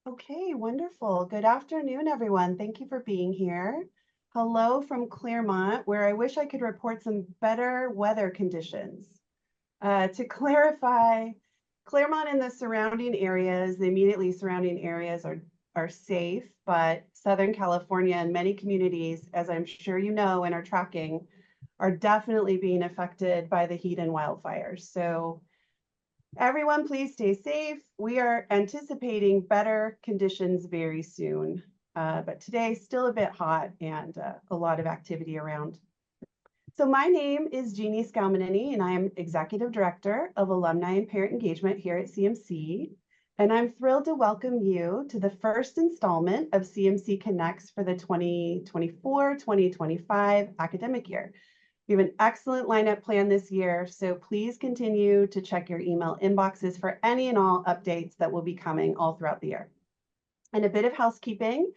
Okay, wonderful. Good afternoon, everyone. Thank you for being here. Hello from Claremont, where I wish I could report some better weather conditions. To clarify, Claremont and the surrounding areas, the immediately surrounding areas are safe, but Southern California and many communities, as I'm sure you know and are tracking, are definitely being affected by the heat and wildfires. So everyone, please stay safe. We are anticipating better conditions very soon, but today still a bit hot and a lot of activity around. So my name is Jeannie Scalmanini, and I am Executive Director of Alumni and Parent Engagement here at CMC. And I'm thrilled to welcome you to the first installment of CMC Connects for the 2024-2025 academic year. We have an excellent lineup planned this year, so please continue to check your email inboxes for any and all updates that will be coming all throughout the year. And a bit of housekeeping.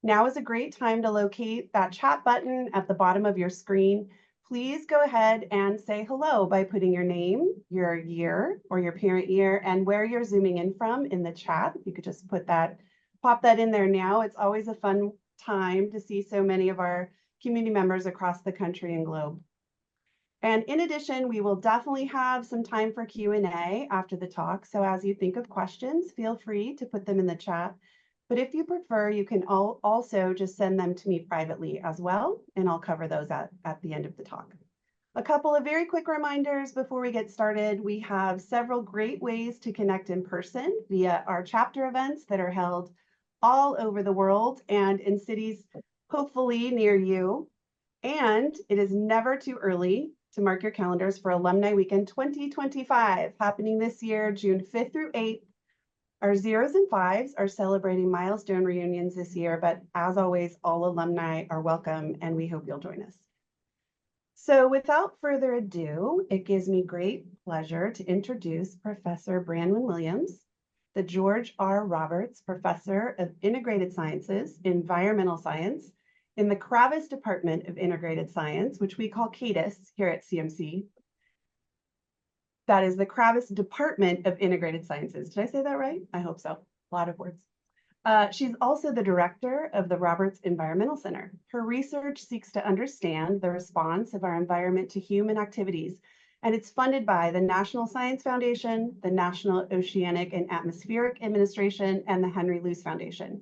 Now is a great time to locate that chat button at the bottom of your screen. Please go ahead and say hello by putting your name, your year or your parent year, and where you're zooming in from in the chat. You could just pop that in there now. It's always a fun time to see so many of our community members across the country and globe. And in addition, we will definitely have some time for Q&A after the talk. So as you think of questions, feel free to put them in the chat. But if you prefer, you can also just send them to me privately as well, and I'll cover those at the end of the talk. A couple of very quick reminders before we get started. We have several great ways to connect in person via our chapter events that are held all over the world and in cities hopefully near you. And it is never too early to mark your calendars for Alumni Weekend 2025, happening this year, June 5th through 8th. Our zeros and fives are celebrating milestone reunions this year, but as always, all alumni are welcome, and we hope you'll join us. So without further ado, it gives me great pleasure to introduce Professor Branwen Williams, the George R. Roberts Professor of Integrated Sciences, Environmental Science, in the Kravis Department of Integrated Science, which we call KATIS here at CMC. That is the Kravis Department of Integrated Sciences. Did I say that right? I hope so. A lot of words. She's also the director of the Roberts Environmental Center. Her research seeks to understand the response of our environment to human activities, and it's funded by the National Science Foundation, the National Oceanic and Atmospheric Administration, and the Henry Luce Foundation.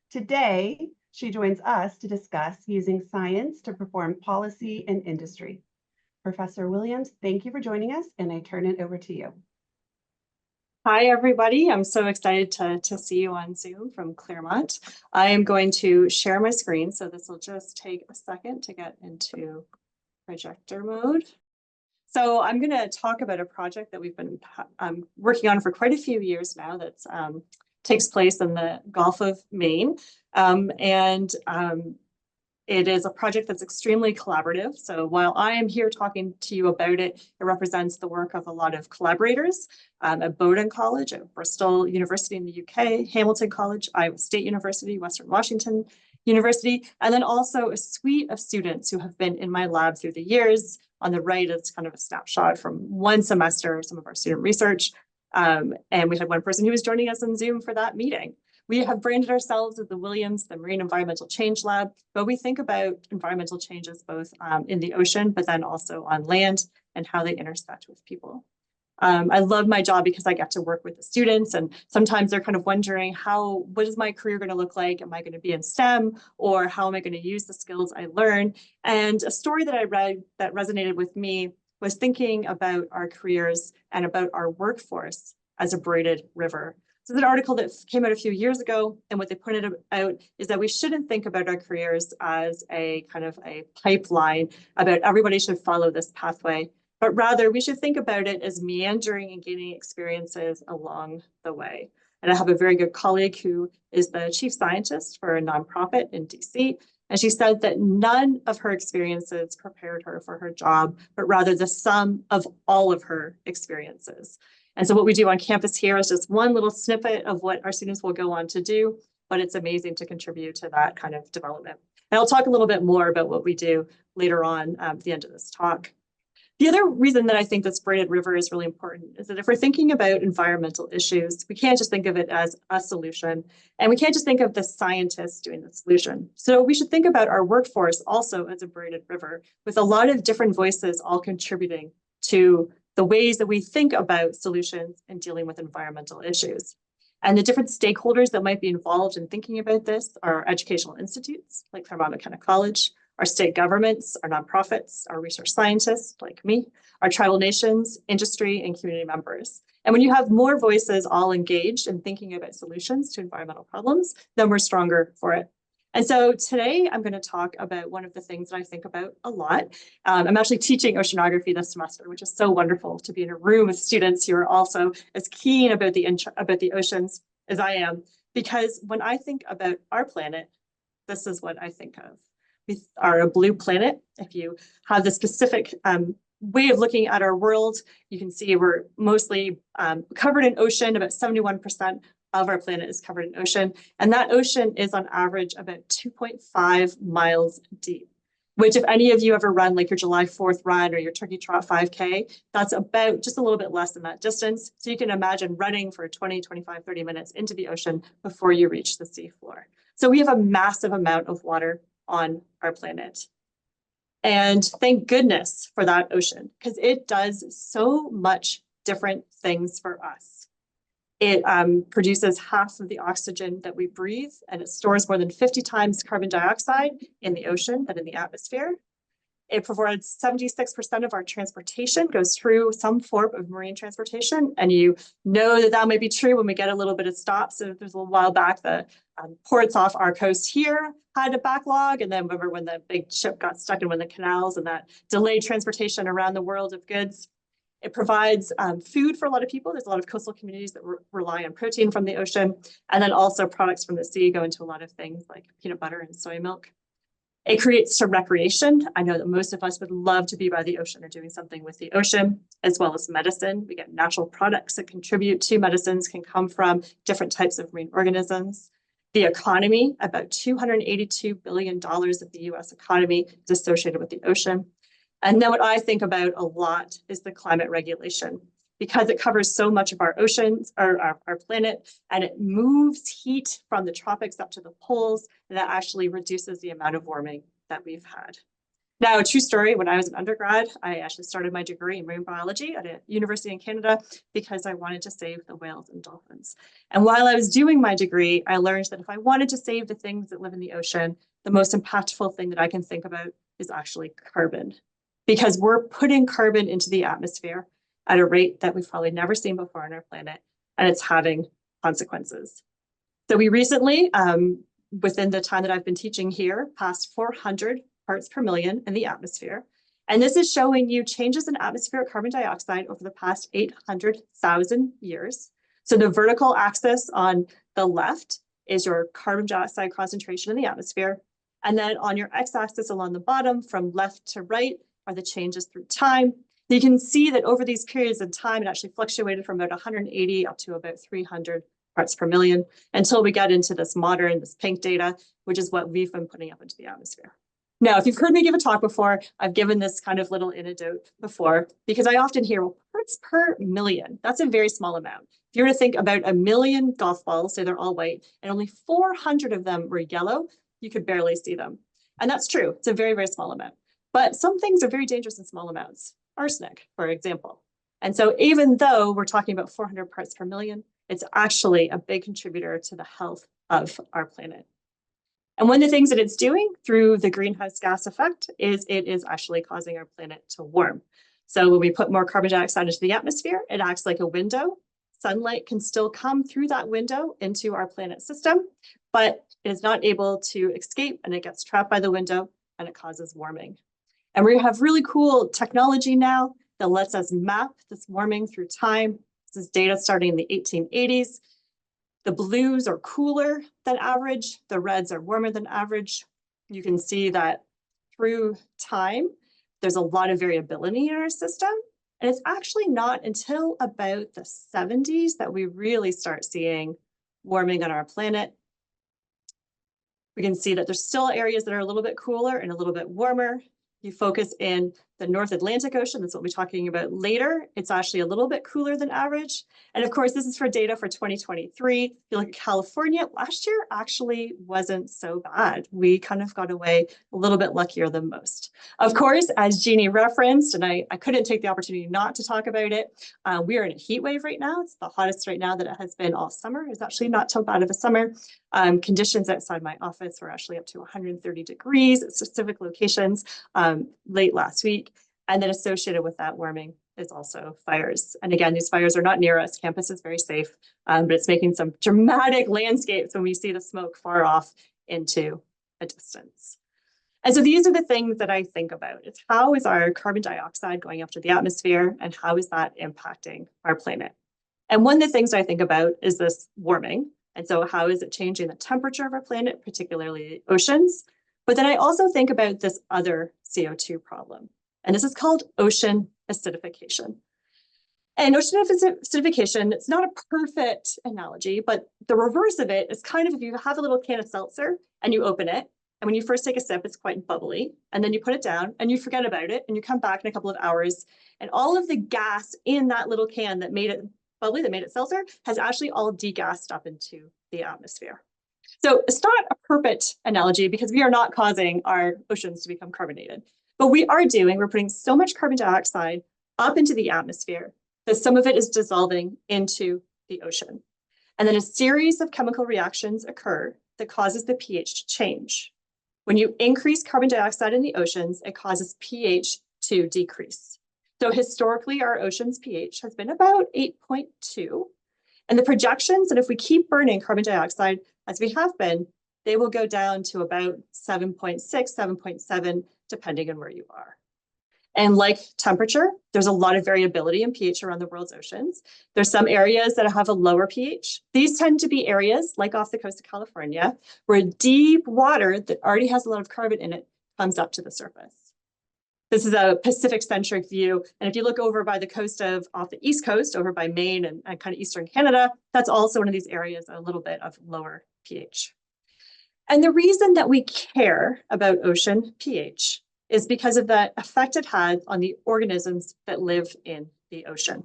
Today, she joins us to discuss using science to perform policy and industry. Professor Williams, thank you for joining us, and I turn it over to you. Hi, everybody. I'm so excited to see you on Zoom from Claremont. I am going to share my screen, so this will just take a second to get into projector mode. So I'm going to talk about a project that we've been working on for quite a few years now that takes place in the Gulf of Maine. It is a project that's extremely collaborative. So while I am here talking to you about it, it represents the work of a lot of collaborators at Bowdoin College, at Bristol University in the UK, Hamilton College, Iowa State University, Western Washington University, and then also a suite of students who have been in my lab through the years. On the right is kind of a snapshot from one semester of some of our student research. And we had one person who was joining us on Zoom for that meeting. We have branded ourselves as the Williams, the Marine Environmental Change Lab, but we think about environmental changes both in the ocean, but then also on land and how they intersect with people. I love my job because I get to work with the students, and sometimes they're kind of wondering what is my career going to look like? Am I going to be in STEM, or how am I going to use the skills I learn? And a story that I read that resonated with me was thinking about our careers and about our workforce as a braided river. So there's an article that came out a few years ago, and what they pointed out is that we shouldn't think about our careers as a kind of a pipeline about everybody should follow this pathway, but rather we should think about it as meandering and gaining experiences along the way. And I have a very good colleague who is the chief scientist for a nonprofit in DC, and she said that none of her experiences prepared her for her job, but rather the sum of all of her experiences. And so what we do on campus here is just one little snippet of what our students will go on to do, but it's amazing to contribute to that kind of development. And I'll talk a little bit more about what we do later on at the end of this talk. The other reason that I think this braided river is really important is that if we're thinking about environmental issues, we can't just think of it as a solution, and we can't just think of the scientists doing the solution. So we should think about our workforce also as a braided river, with a lot of different voices all contributing to the ways that we think about solutions and dealing with environmental issues. And the different stakeholders that might be involved in thinking about this are educational institutes like Claremont McKenna College, our state governments, our nonprofits, our research scientists like me, our tribal nations, industry, and community members. And when you have more voices all engaged in thinking about solutions to environmental problems, then we're stronger for it. And so today I'm going to talk about one of the things that I think about a lot. I'm actually teaching oceanography this semester, which is so wonderful to be in a room with students who are also as keen about the oceans as I am. Because when I think about our planet, this is what I think of. We are a blue planet. If you have the specific way of looking at our world, you can see we're mostly covered in ocean. About 71% of our planet is covered in ocean. And that ocean is on average about 2.5 miles deep, which if any of you ever run like your July 4th run or your Turkey Trot 5K, that's about just a little bit less than that distance. So you can imagine running for 20, 25, 30 minutes into the ocean before you reach the seafloor. So we have a massive amount of water on our planet. And thank goodness for that ocean, because it does so much different things for us. It produces half of the oxygen that we breathe, and it stores more than 50 times carbon dioxide in the ocean than in the atmosphere. It provides 76% of our transportation goes through some form of marine transportation. And you know that that might be true when we get a little bit of stops. So there's a little while back, the ports off our coast here had a backlog. And then remember when the big ship got stuck in one of the canals and that delayed transportation around the world of goods. It provides food for a lot of people. There's a lot of coastal communities that rely on protein from the ocean. And then also products from the sea go into a lot of things like peanut butter and soy milk. It creates some recreation. I know that most of us would love to be by the ocean or doing something with the ocean, as well as medicine. We get natural products that contribute to medicines, can come from different types of marine organisms. The economy, about $282 billion of the US economy is associated with the ocean. And then what I think about a lot is the climate regulation, because it covers so much of our oceans, our planet, and it moves heat from the tropics up to the poles, and that actually reduces the amount of warming that we've had. Now, a true story, when I was an undergrad, I actually started my degree in marine biology at a university in Canada because I wanted to save the whales and dolphins. And while I was doing my degree, I learned that if I wanted to save the things that live in the ocean, the most impactful thing that I can think about is actually carbon, because we're putting carbon into the atmosphere at a rate that we've probably never seen before on our planet, and it's having consequences. So we recently, within the time that I've been teaching here, passed 400 parts per million in the atmosphere. And this is showing you changes in atmospheric carbon dioxide over the past 800,000 years. So the vertical axis on the left is your carbon dioxide concentration in the atmosphere. And then on your x-axis along the bottom, from left to right, are the changes through time. You can see that over these periods of time, it actually fluctuated from about 180 up to about 300 parts per million until we got into this modern, this pink data, which is what we've been putting up into the atmosphere. Now, if you've heard me give a talk before, I've given this kind of little anecdote before, because I often hear, well, parts per million, that's a very small amount. If you were to think about 1 million golf balls, say they're all white, and only 400 of them were yellow, you could barely see them. And that's true. It's a very, very small amount. But some things are very dangerous in small amounts. Arsenic, for example. And so even though we're talking about 400 parts per million, it's actually a big contributor to the health of our planet. And one of the things that it's doing through the greenhouse gas effect is it is actually causing our planet to warm. So when we put more carbon dioxide into the atmosphere, it acts like a window. Sunlight can still come through that window into our planet system, but it is not able to escape, and it gets trapped by the window, and it causes warming. And we have really cool technology now that lets us map this warming through time. This is data starting in the 1880s. The blues are cooler than average. The reds are warmer than average. You can see that through time, there's a lot of variability in our system. And it's actually not until about the 70s that we really start seeing warming on our planet. We can see that there's still areas that are a little bit cooler and a little bit warmer. You focus in The North Atlantic Ocean, that's what we'll be talking about later. It's actually a little bit cooler than average. And of course, this is for data for 2023. If you look at California, last year actually wasn't so bad. We kind of got away a little bit luckier than most. Of course, as Jeannie referenced, and I couldn't take the opportunity not to talk about it, we are in a heat wave right now. It's the hottest right now that it has been all summer. It's actually not so bad of a summer. Conditions outside my office were actually up to 130 degrees at specific locations late last week. And then associated with that warming is also fires. And again, these fires are not near us. Campus is very safe, but it's making some dramatic landscapes when we see the smoke far off into a distance. And so these are the things that I think about. It's how is our carbon dioxide going up to the atmosphere, and how is that impacting our planet? And one of the things I think about is this warming. And so how is it changing the temperature of our planet, particularly the oceans? But then I also think about this other CO2 problem. And this is called ocean acidification. And ocean acidification, it's not a perfect analogy, but the reverse of it is kind of if you have a little can of seltzer and you open it, and when you first take a sip, it's quite bubbly, and then you put it down and you forget about it, and you come back in a couple of hours, and all of the gas in that little can that made it bubbly, that made it seltzer, has actually all degassed up into the atmosphere. So it's not a perfect analogy because we are not causing our oceans to become carbonated. But we're putting so much carbon dioxide up into the atmosphere that some of it is dissolving into the ocean. And then a series of chemical reactions occur that causes the pH to change. When you increase carbon dioxide in the oceans, it causes pH to decrease. So historically, our ocean's pH has been about 8.2. And the projections that if we keep burning carbon dioxide as we have been, they will go down to about 7.6, 7.7, depending on where you are. And like temperature, there's a lot of variability in pH around the world's oceans. There's some areas that have a lower pH. These tend to be areas, like off the coast of California, where deep water that already has a lot of carbon in it comes up to the surface. This is a Pacific-centric view. And if you look over by the coast off the East Coast, over by Maine and kind of Eastern Canada, that's also one of these areas, a little bit of lower pH. And the reason that we care about ocean pH is because of the effect it has on the organisms that live in the ocean.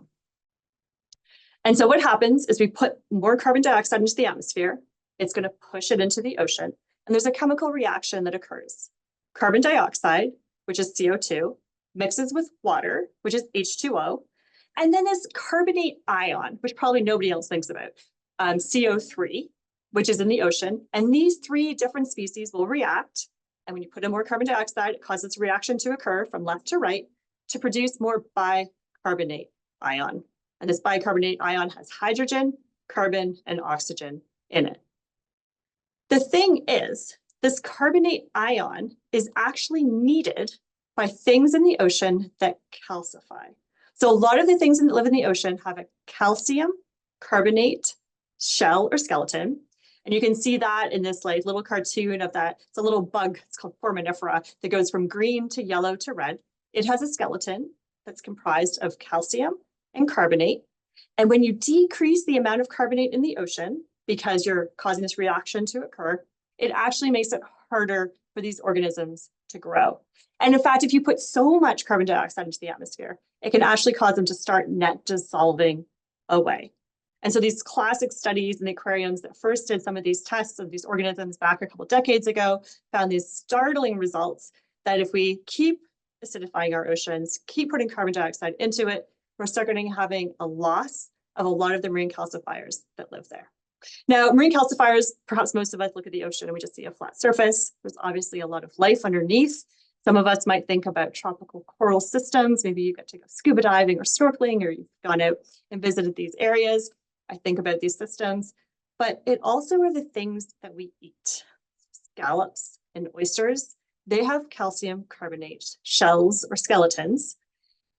And so what happens is we put more carbon dioxide into the atmosphere, it's going to push it into the ocean, and there's a chemical reaction that occurs. Carbon dioxide, which is CO2, mixes with water, which is H2O, and then this carbonate ion, which probably nobody else thinks about, CO3, which is in the ocean. And these three different species will react. And when you put in more carbon dioxide, it causes a reaction to occur from left to right to produce more bicarbonate ion. And this bicarbonate ion has hydrogen, carbon, and oxygen in it. The thing is, this carbonate ion is actually needed by things in the ocean that calcify. So a lot of the things that live in the ocean have a calcium carbonate shell or skeleton. And you can see that in this like little cartoon of that. It's a little bug, it's called foraminifera, that goes from green to yellow to red. It has a skeleton that's comprised of calcium and carbonate. And when you decrease the amount of carbonate in the ocean, because you're causing this reaction to occur, it actually makes it harder for these organisms to grow. And in fact, if you put so much carbon dioxide into the atmosphere, it can actually cause them to start net dissolving away. And so these classic studies in the aquariums that first did some of these tests of these organisms back a couple decades ago found these startling results that if we keep acidifying our oceans, keep putting carbon dioxide into it, we're starting having a loss of a lot of the marine calcifiers that live there. Now, marine calcifiers, perhaps most of us look at the ocean and we just see a flat surface. There's obviously a lot of life underneath. Some of us might think about tropical coral systems. Maybe you get to go scuba diving or snorkeling, or you've gone out and visited these areas. I think about these systems, but it also are the things that we eat. Scallops and oysters, they have calcium carbonate shells or skeletons.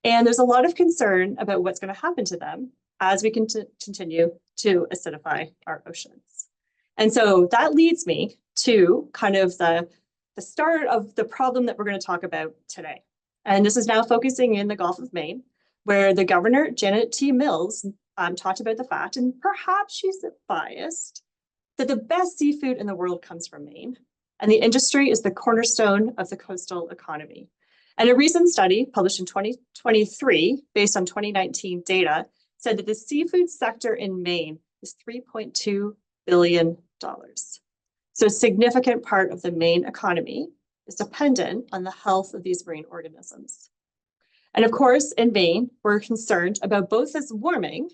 And there's a lot of concern about what's going to happen to them as we continue to acidify our oceans. And so that leads me to kind of the start of the problem that we're going to talk about today. And this is now focusing in the Gulf of Maine, where the governor, Janet T. Mills, talked about the fact, and perhaps she's biased, that the best seafood in the world comes from Maine. And the industry is the cornerstone of the coastal economy. And a recent study published in 2023, based on 2019 data, said that the seafood sector in Maine is $3.2 billion. So a significant part of the Maine economy is dependent on the health of these marine organisms. And of course, in Maine, we're concerned about both this warming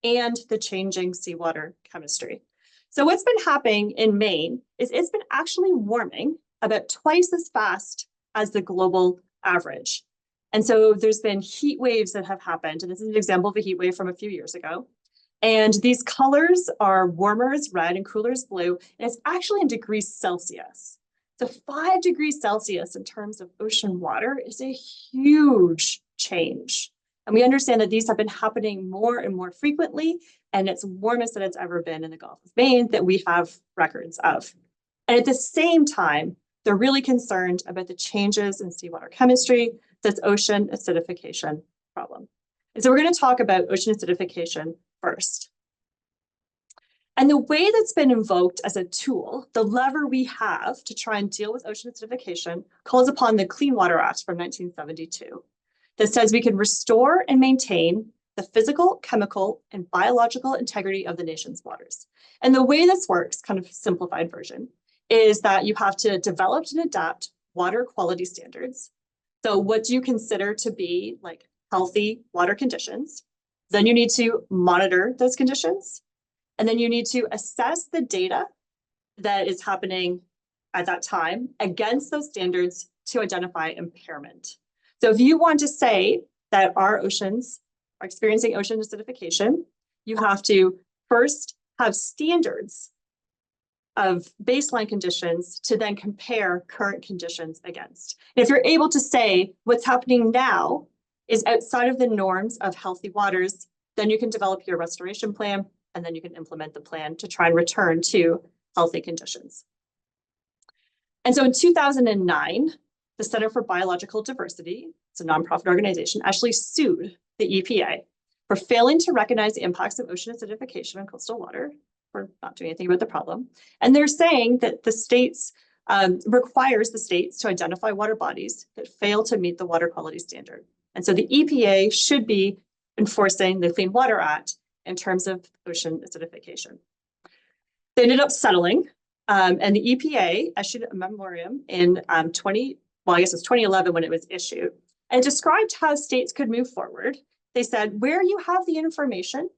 and the changing seawater chemistry. So what's been happening in Maine is it's been actually warming about twice as fast as the global average. And so there's been heat waves that have happened. And this is an example of a heat wave from a few years ago. And these colors are warmer as red and cooler as blue. And it's actually in degrees Celsius. So 5 degrees Celsius in terms of ocean water is a huge change. And we understand that these have been happening more and more frequently, and it's warmest than it's ever been in the Gulf of Maine that we have records of. And at the same time, they're really concerned about the changes in seawater chemistry, this ocean acidification problem. And so we're going to talk about ocean acidification first. And the way that's been invoked as a tool, the lever we have to try and deal with ocean acidification, calls upon the Clean Water Act from 1972 that says we can restore and maintain the physical, chemical, and biological integrity of the nation's waters. And the way this works, kind of simplified version, is that you have to develop and adapt water quality standards. So what do you consider to be like healthy water conditions? Then you need to monitor those conditions. And then you need to assess the data that is happening at that time against those standards to identify impairment. So if you want to say that our oceans are experiencing ocean acidification, you have to first have standards of baseline conditions to then compare current conditions against. And if you're able to say what's happening now is outside of the norms of healthy waters, then you can develop your restoration plan, and then you can implement the plan to try and return to healthy conditions. And so in 2009, the Center for Biological Diversity, it's a nonprofit organization, actually sued the EPA for failing to recognize the impacts of ocean acidification on coastal water, for not doing anything about the problem. And they're saying that the states requires the states to identify water bodies that fail to meet the water quality standard. And so the EPA should be enforcing the Clean Water Act in terms of ocean acidification. They ended up settling, and the EPA issued a memorandum in 2011 when it was issued, and described how states could move forward. They said, where you have the information,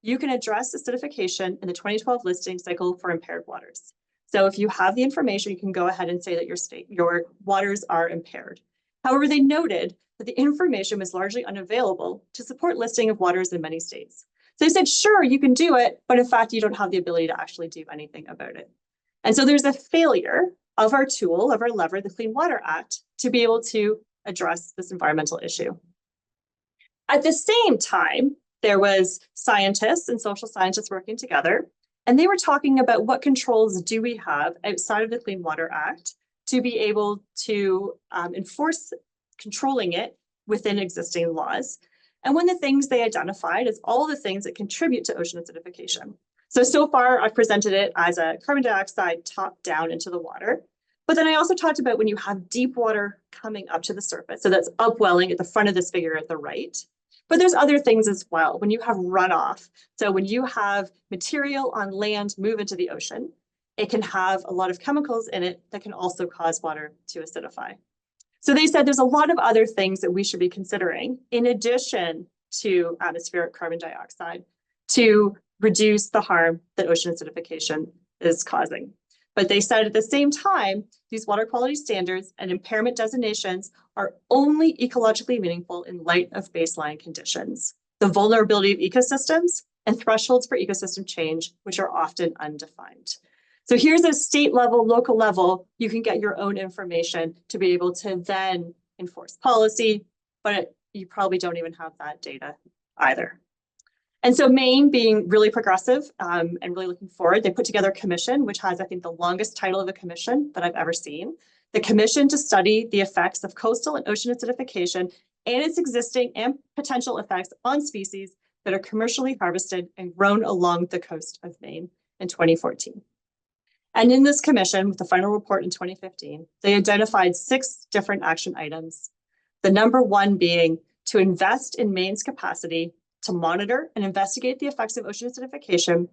you can address acidification in the 2012 listing cycle for impaired waters. So if you have the information, you can go ahead and say that your waters are impaired. However, they noted that the information was largely unavailable to support listing of waters in many states. So they said, sure, you can do it, but in fact, you don't have the ability to actually do anything about it. And so there's a failure of our tool, of our lever, the Clean Water Act, to be able to address this environmental issue. At the same time, there was scientists and social scientists working together, and they were talking about what controls do we have outside of the Clean Water Act to be able to enforce controlling it within existing laws. And one of the things they identified is all the things that contribute to ocean acidification. So far, I've presented it as a carbon dioxide top down into the water. But then I also talked about when you have deep water coming up to the surface. So that's upwelling at the front of this figure at the right. But there's other things as well. When you have runoff, so when you have material on land move into the ocean, it can have a lot of chemicals in it that can also cause water to acidify. So they said there's a lot of other things that we should be considering in addition to atmospheric carbon dioxide to reduce the harm that ocean acidification is causing. But they said at the same time, these water quality standards and impairment designations are only ecologically meaningful in light of baseline conditions, the vulnerability of ecosystems, and thresholds for ecosystem change, which are often undefined. So here's a state level, local level, you can get your own information to be able to then enforce policy, but you probably don't even have that data either. And so Maine, being really progressive and really looking forward, they put together a commission, which has, I think, the longest title of a commission that I've ever seen. The commission to study the effects of coastal and ocean acidification and its existing and potential effects on species that are commercially harvested and grown along the coast of Maine in 2014. And in this commission, with the final report in 2015, they identified 6 different action items The number one being to invest in Maine's capacity to monitor and investigate the effects of ocean acidification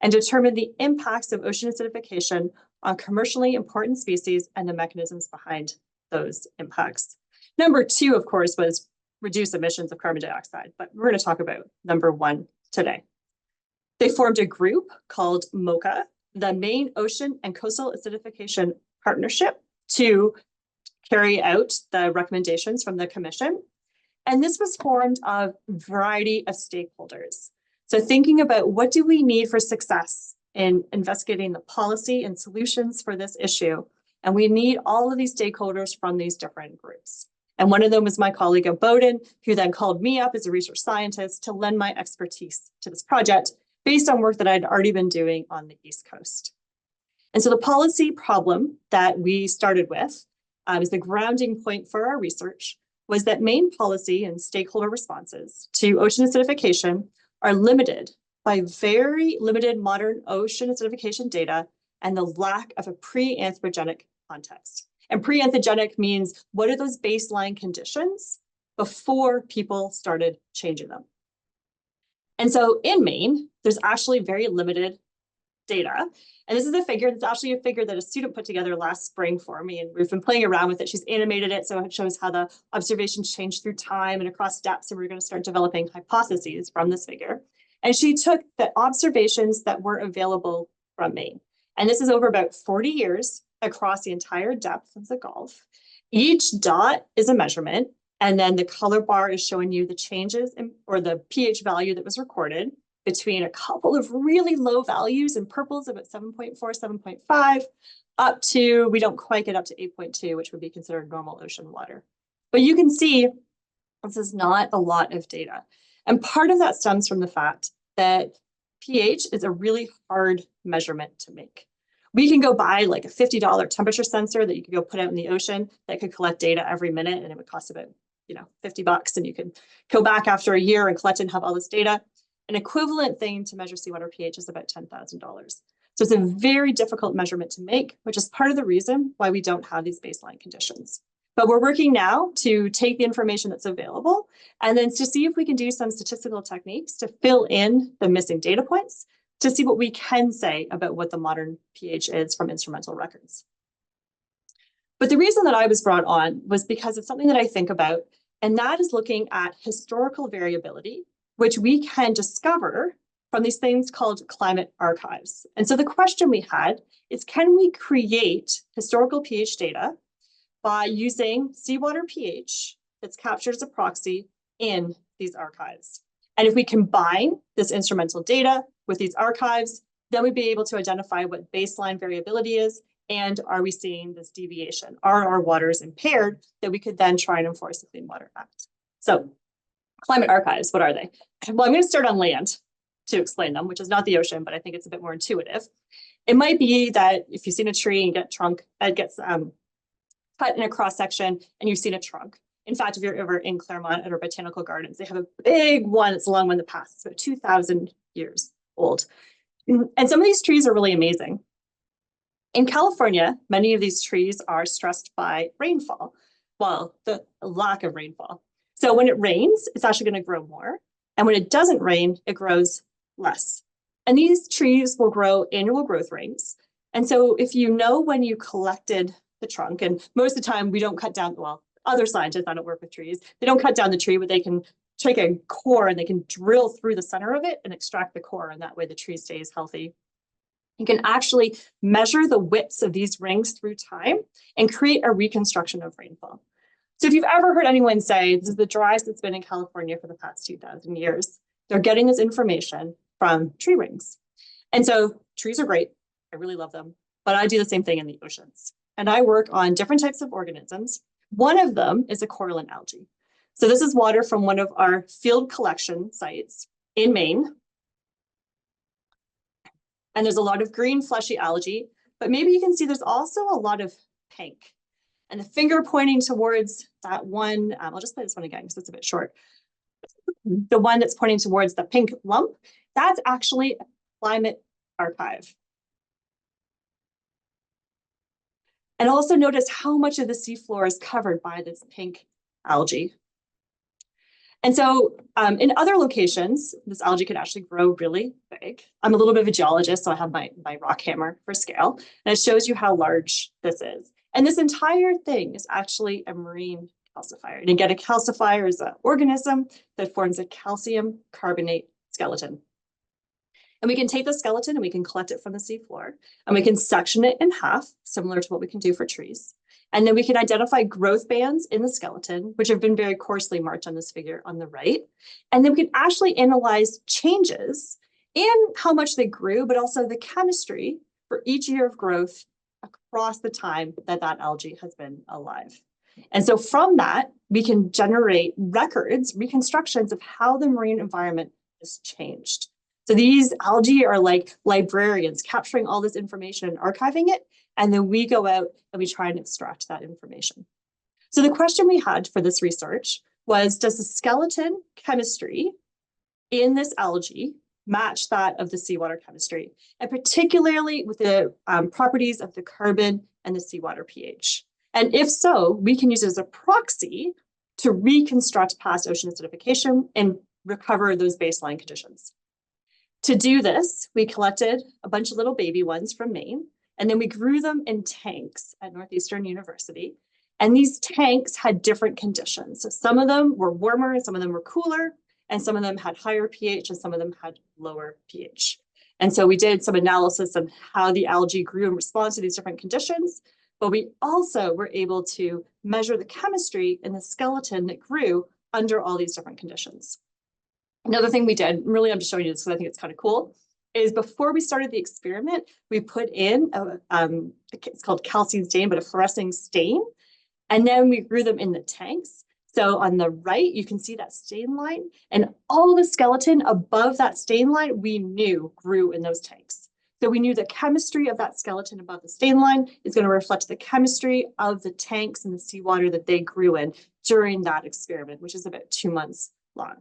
and determine the impacts of ocean acidification on commercially important species and the mechanisms behind those impacts. Number two, of course, was reduce emissions of carbon dioxide, but we're going to talk about number one today. They formed a group called MOCA, the Maine Ocean and Coastal Acidification Partnership, to carry out the recommendations from the commission. And this was formed of a variety of stakeholders. So thinking about what do we need for success in investigating the policy and solutions for this issue. And we need all of these stakeholders from these different groups. And one of them was my colleague at Bowdoin, who then called me up as a research scientist to lend my expertise to this project based on work that I'd already been doing on the East Coast. And so the policy problem that we started with as the grounding point for our research was that Maine policy and stakeholder responses to ocean acidification are limited by very limited modern ocean acidification data and the lack of a pre-anthropogenic context. And pre-anthropogenic means what are those baseline conditions before people started changing them? And so in Maine, there's actually very limited data. And this is a figure that's actually a figure that a student put together last spring for me. And we've been playing around with it. She's animated it. So it shows how the observations change through time and across steps. And we're going to start developing hypotheses from this figure. And she took the observations that were available from Maine. And this is over about 40 years across the entire depth of the Gulf. Each dot is a measurement. And then the color bar is showing you the changes or the pH value that was recorded between a couple of really low values in purples about 7.4, 7.5, up to, we don't quite get up to 8.2, which would be considered normal ocean water. But you can see this is not a lot of data. And part of that stems from the fact that pH is a really hard measurement to make. We can go buy like a $50 temperature sensor that you could go put out in the ocean that could collect data every minute, and it would cost about, $50, and you can go back after a year and collect and have all this data. An equivalent thing to measure seawater pH is about $10,000. So it's a very difficult measurement to make, which is part of the reason why we don't have these baseline conditions. But we're working now to take the information that's available and then to see if we can do some statistical techniques to fill in the missing data points to see what we can say about what the modern pH is from instrumental records. But the reason that I was brought on was because it's something that I think about, and that is looking at historical variability, which we can discover from these things called climate archives. And so the question we had is, can we create historical pH data by using seawater pH that's captured as a proxy in these archives? And if we combine this instrumental data with these archives, then we'd be able to identify what baseline variability is, and are we seeing this deviation? Are our waters impaired that we could then try and enforce the Clean Water Act? So climate archives, what are they? Well, I'm going to start on land to explain them, which is not the ocean, but I think it's a bit more intuitive. It might be that if you've seen a tree and it gets cut in a cross section and you've seen a trunk. In fact, if you're ever in Claremont at our botanical gardens, they have a big one that's along one of the paths. It's about 2,000 years old. And some of these trees are really amazing. In California, many of these trees are stressed by rainfall. Well, the lack of rainfall. So when it rains, it's actually going to grow more. And when it doesn't rain, it grows less. And these trees will grow annual growth rates. And so if you know when you collected the trunk, and most of the time we don't cut down, well, other scientists I don't work with trees, they don't cut down the tree, but they can take a core and they can drill through the center of it and extract the core. And that way the tree stays healthy. You can actually measure the widths of these rings through time and create a reconstruction of rainfall. So if you've ever heard anyone say, this is the driest it's been in California for the past 2,000 years, they're getting this information from tree rings. And so trees are great. I really love them. But I do the same thing in the oceans. And I work on different types of organisms. One of them is a coralline algae. So this is water from one of our field collection sites in Maine. And there's a lot of green fleshy algae, but maybe you can see there's also a lot of pink. And the finger pointing towards that one, I'll just play this one again because it's a bit short. The one that's pointing towards the pink lump, that's actually a climate archive. And also notice how much of the seafloor is covered by this pink algae. And so in other locations, this algae can actually grow really big. I'm a little bit of a geologist, so I have my rock hammer for scale, and it shows you how large this is. And this entire thing is actually a marine calcifier. And again, a calcifier is an organism that forms a calcium carbonate skeleton. And we can take the skeleton and we can collect it from the seafloor, and we can section it in half, similar to what we can do for trees. And then we can identify growth bands in the skeleton, which have been very coarsely marked on this figure on the right. And then we can actually analyze changes in how much they grew, but also the chemistry for each year of growth across the time that that algae has been alive. And so from that, we can generate records, reconstructions of how the marine environment has changed. So these algae are like librarians capturing all this information and archiving it. And then we go out and we try and extract that information. So the question we had for this research was, does the skeleton chemistry in this algae match that of the seawater chemistry, and particularly with the properties of the carbon and the seawater pH? And if so, we can use it as a proxy to reconstruct past ocean acidification and recover those baseline conditions. To do this, we collected a bunch of little baby ones from Maine, and then we grew them in tanks at Northeastern University. And these tanks had different conditions. So some of them were warmer, and some of them were cooler, and some of them had higher pH, and some of them had lower pH. And so we did some analysis of how the algae grew in response to these different conditions, but we also were able to measure the chemistry in the skeleton that grew under all these different conditions. Another thing we did, really I'm just showing you this because I think it's kind of cool, is before we started the experiment, we put in, it's called calcine stain, but a fluorescing stain, and then we grew them in the tanks. So on the right, you can see that stain line, and all the skeleton above that stain line, we knew grew in those tanks. So we knew the chemistry of that skeleton above the stain line is going to reflect the chemistry of the tanks and the seawater that they grew in during that experiment, which is about 2 months long.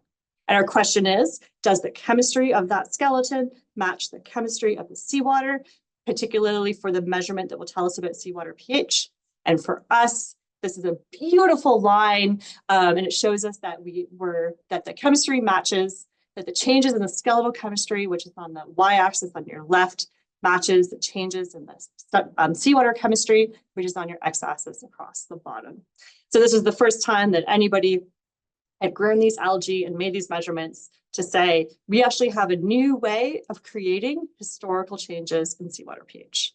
And our question is, does the chemistry of that skeleton match the chemistry of the seawater, particularly for the measurement that will tell us about seawater pH? And for us, this is a beautiful line, and it shows us that that the chemistry matches, that the changes in the skeletal chemistry, which is on the y-axis on your left, matches the changes in the seawater chemistry, which is on your x-axis across the bottom. So this is the first time that anybody had grown these algae and made these measurements to say, we actually have a new way of creating historical changes in seawater pH.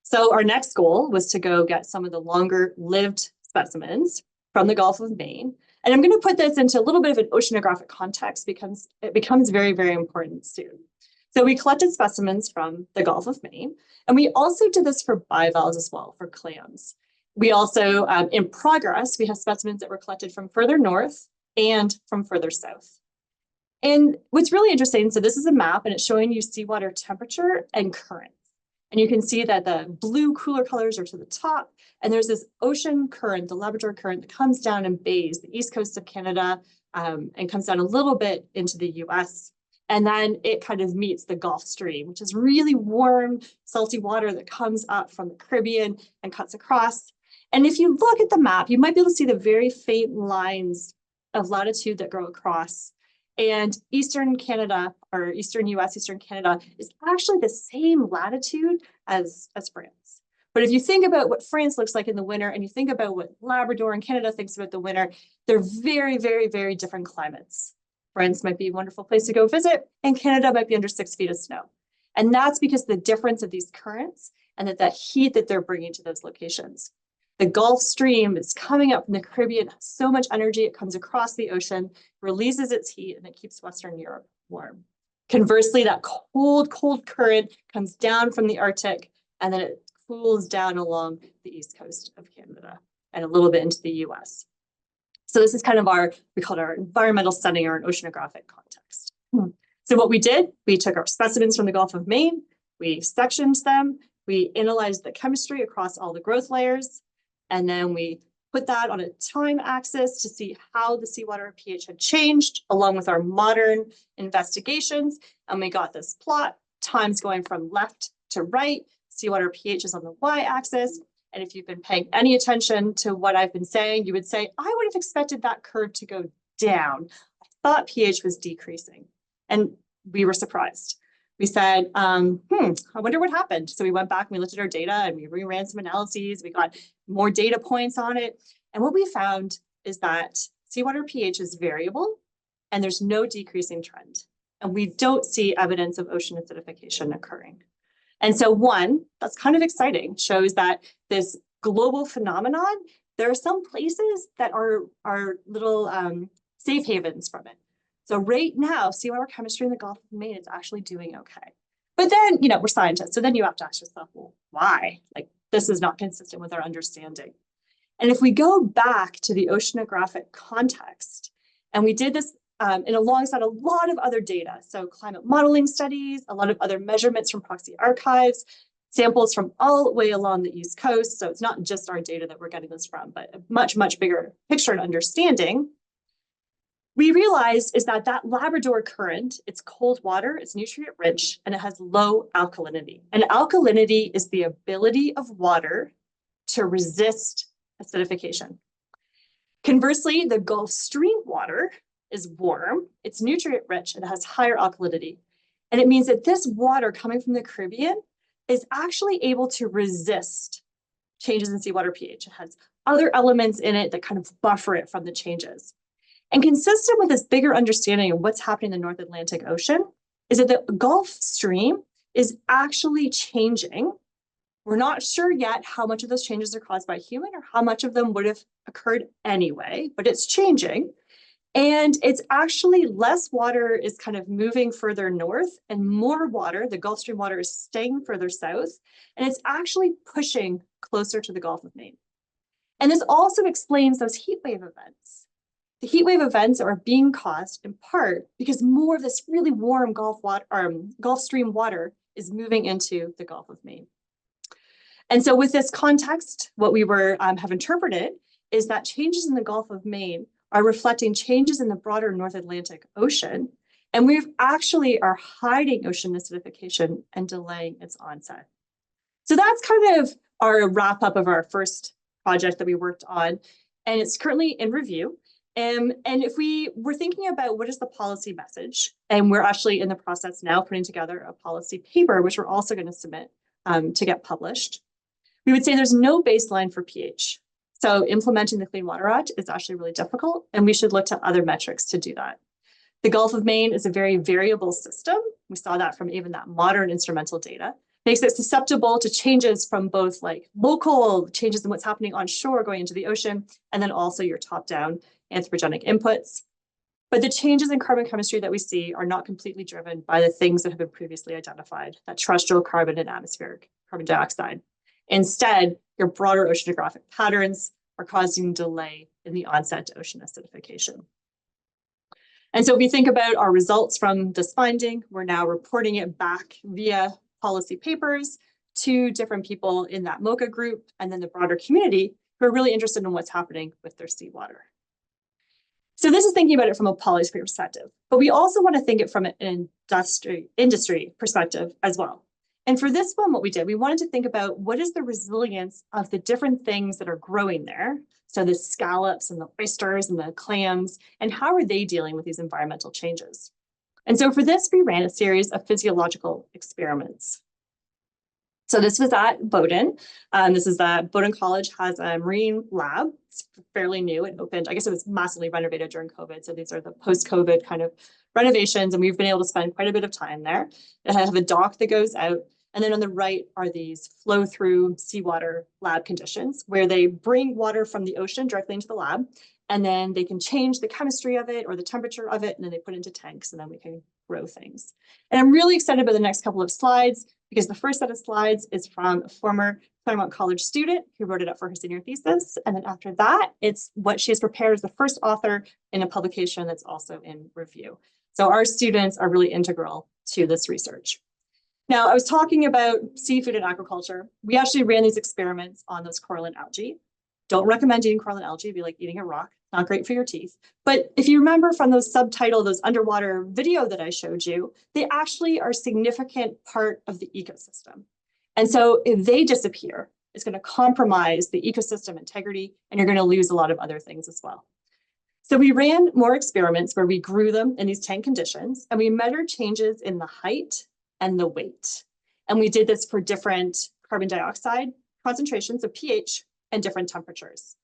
So our next goal was to go get some of the longer lived specimens from the Gulf of Maine. And I'm going to put this into a little bit of an oceanographic context because it becomes very, very important soon. So we collected specimens from the Gulf of Maine, and we also did this for bivalves as well, for clams. We also, in progress, we have specimens that were collected from further north and from further south. And what's really interesting, so this is a map and it's showing you seawater temperature and current. And you can see that the blue cooler colors are to the top, and there's this ocean current, the Labrador current, that comes down and bathes the east coast of Canada and comes down a little bit into the US. And then it kind of meets the Gulf Stream, which is really warm, salty water that comes up from the Caribbean and cuts across. And if you look at the map, you might be able to see the very faint lines of latitude that go across. And Eastern Canada, or Eastern US, Eastern Canada, is actually the same latitude as France. But if you think about what France looks like in the winter, and you think about what Labrador and Canada thinks about the winter, they're very, very, very different climates. France might be a wonderful place to go visit, and Canada might be under 6 feet of snow. And that's because of the difference of these currents and that heat that they're bringing to those locations. The Gulf Stream is coming up from the Caribbean, has so much energy, it comes across the ocean, releases its heat, and it keeps Western Europe warm. Conversely, that cold, cold current comes down from the Arctic, and then it cools down along the east coast of Canada and a little bit into the US. So this is kind of we call it our environmental setting or an oceanographic context. So what we did, we took our specimens from the Gulf of Maine, we sectioned them, we analyzed the chemistry across all the growth layers, and then we put that on a time axis to see how the seawater pH had changed along with our modern investigations. And we got this plot, times going from left to right. Seawater pH is on the y-axis. And if you've been paying any attention to what I've been saying, you would say, I would have expected that curve to go down. I thought pH was decreasing. And we were surprised. We said, I wonder what happened. So we went back and we looked at our data and we reran some analyses. We got more data points on it. And what we found is that seawater pH is variable and there's no decreasing trend. And we don't see evidence of ocean acidification occurring. And so one, that's kind of exciting, shows that this global phenomenon, there are some places that are little safe havens from it. So right now, seawater chemistry in the Gulf of Maine is actually doing okay. But then, we're scientists. So then you have to ask yourself, well, why? Like, this is not consistent with our understanding. And if we go back to the oceanographic context, and we did this in alongside a lot of other data, so climate modeling studies, a lot of other measurements from proxy archives, samples from all the way along the East Coast. So it's not just our data that we're getting this from, but a much, much bigger picture and understanding. We realized is that Labrador current, it's cold water, it's nutrient rich, and it has low alkalinity. And alkalinity is the ability of water to resist acidification. Conversely, the Gulf Stream water is warm, it's nutrient rich, and it has higher alkalinity. And it means that this water coming from the Caribbean is actually able to resist changes in seawater pH. It has other elements in it that kind of buffer it from the changes. And consistent with this bigger understanding of what's happening in the North Atlantic Ocean is that the Gulf Stream is actually changing. We're not sure yet how much of those changes are caused by human or how much of them would have occurred anyway, but it's changing. And it's actually less water is kind of moving further north and more water, the Gulf Stream water is staying further south, and it's actually pushing closer to the Gulf of Maine. And this also explains those heat wave events. The heat wave events are being caused in part because more of this really warm Gulf Stream water is moving into the Gulf of Maine. And so with this context, what we have interpreted is that changes in the Gulf of Maine are reflecting changes in the broader North Atlantic Ocean, and we actually are hiding ocean acidification and delaying its onset. So that's kind of our wrap up of our first project that we worked on, and it's currently in review. And if we were thinking about what is the policy message, and we're actually in the process now putting together a policy paper, which we're also going to submit to get published, we would say there's no baseline for pH. So implementing the Clean Water Act is actually really difficult, and we should look to other metrics to do that. The Gulf of Maine is a very variable system. We saw that from even that modern instrumental data. Makes it susceptible to changes from both like local changes in what's happening on shore going into the ocean, and then also your top-down anthropogenic inputs. But the changes in carbon chemistry that we see are not completely driven by the things that have been previously identified, that terrestrial carbon and atmospheric carbon dioxide. Instead, your broader oceanographic patterns are causing delay in the onset to ocean acidification. And so if we think about our results from this finding, we're now reporting it back via policy papers to different people in that MOCA group and then the broader community who are really interested in what's happening with their seawater. So this is thinking about it from a policy perspective, but we also want to think it from an industry perspective as well. And for this one, what we did, we wanted to think about what is the resilience of the different things that are growing there. So the scallops and the oysters and the clams, and how are they dealing with these environmental changes? And so for this, we ran a series of physiological experiments. So this was at Bowdoin. This is Bowdoin College has a marine lab. It's fairly new. It opened, I guess it was massively renovated during COVID. So these are the post-COVID kind of renovations, and we've been able to spend quite a bit of time there. They have a dock that goes out, and then on the right are these flow-through seawater lab conditions where they bring water from the ocean directly into the lab, and then they can change the chemistry of it or the temperature of it, and then they put it into tanks, and then we can grow things. And I'm really excited about the next couple of slides because the first set of slides is from a former Claremont College student who wrote it up for her senior thesis. And then after that, it's what she has prepared as the first author in a publication that's also in review. So our students are really integral to this research. Now, I was talking about seafood and aquaculture. We actually ran these experiments on those coralline algae. Don't recommend eating coralline algae. It'd be like eating a rock. Not great for your teeth. But if you remember from those underwater video that I showed you, they actually are a significant part of the ecosystem. And so if they disappear, It's going to compromise the ecosystem integrity, and you're going to lose a lot of other things as well. So we ran more experiments where we grew them in these 10 conditions, and we measured changes in the height and the weight. And we did this for different carbon dioxide concentrations of pH and different temperatures.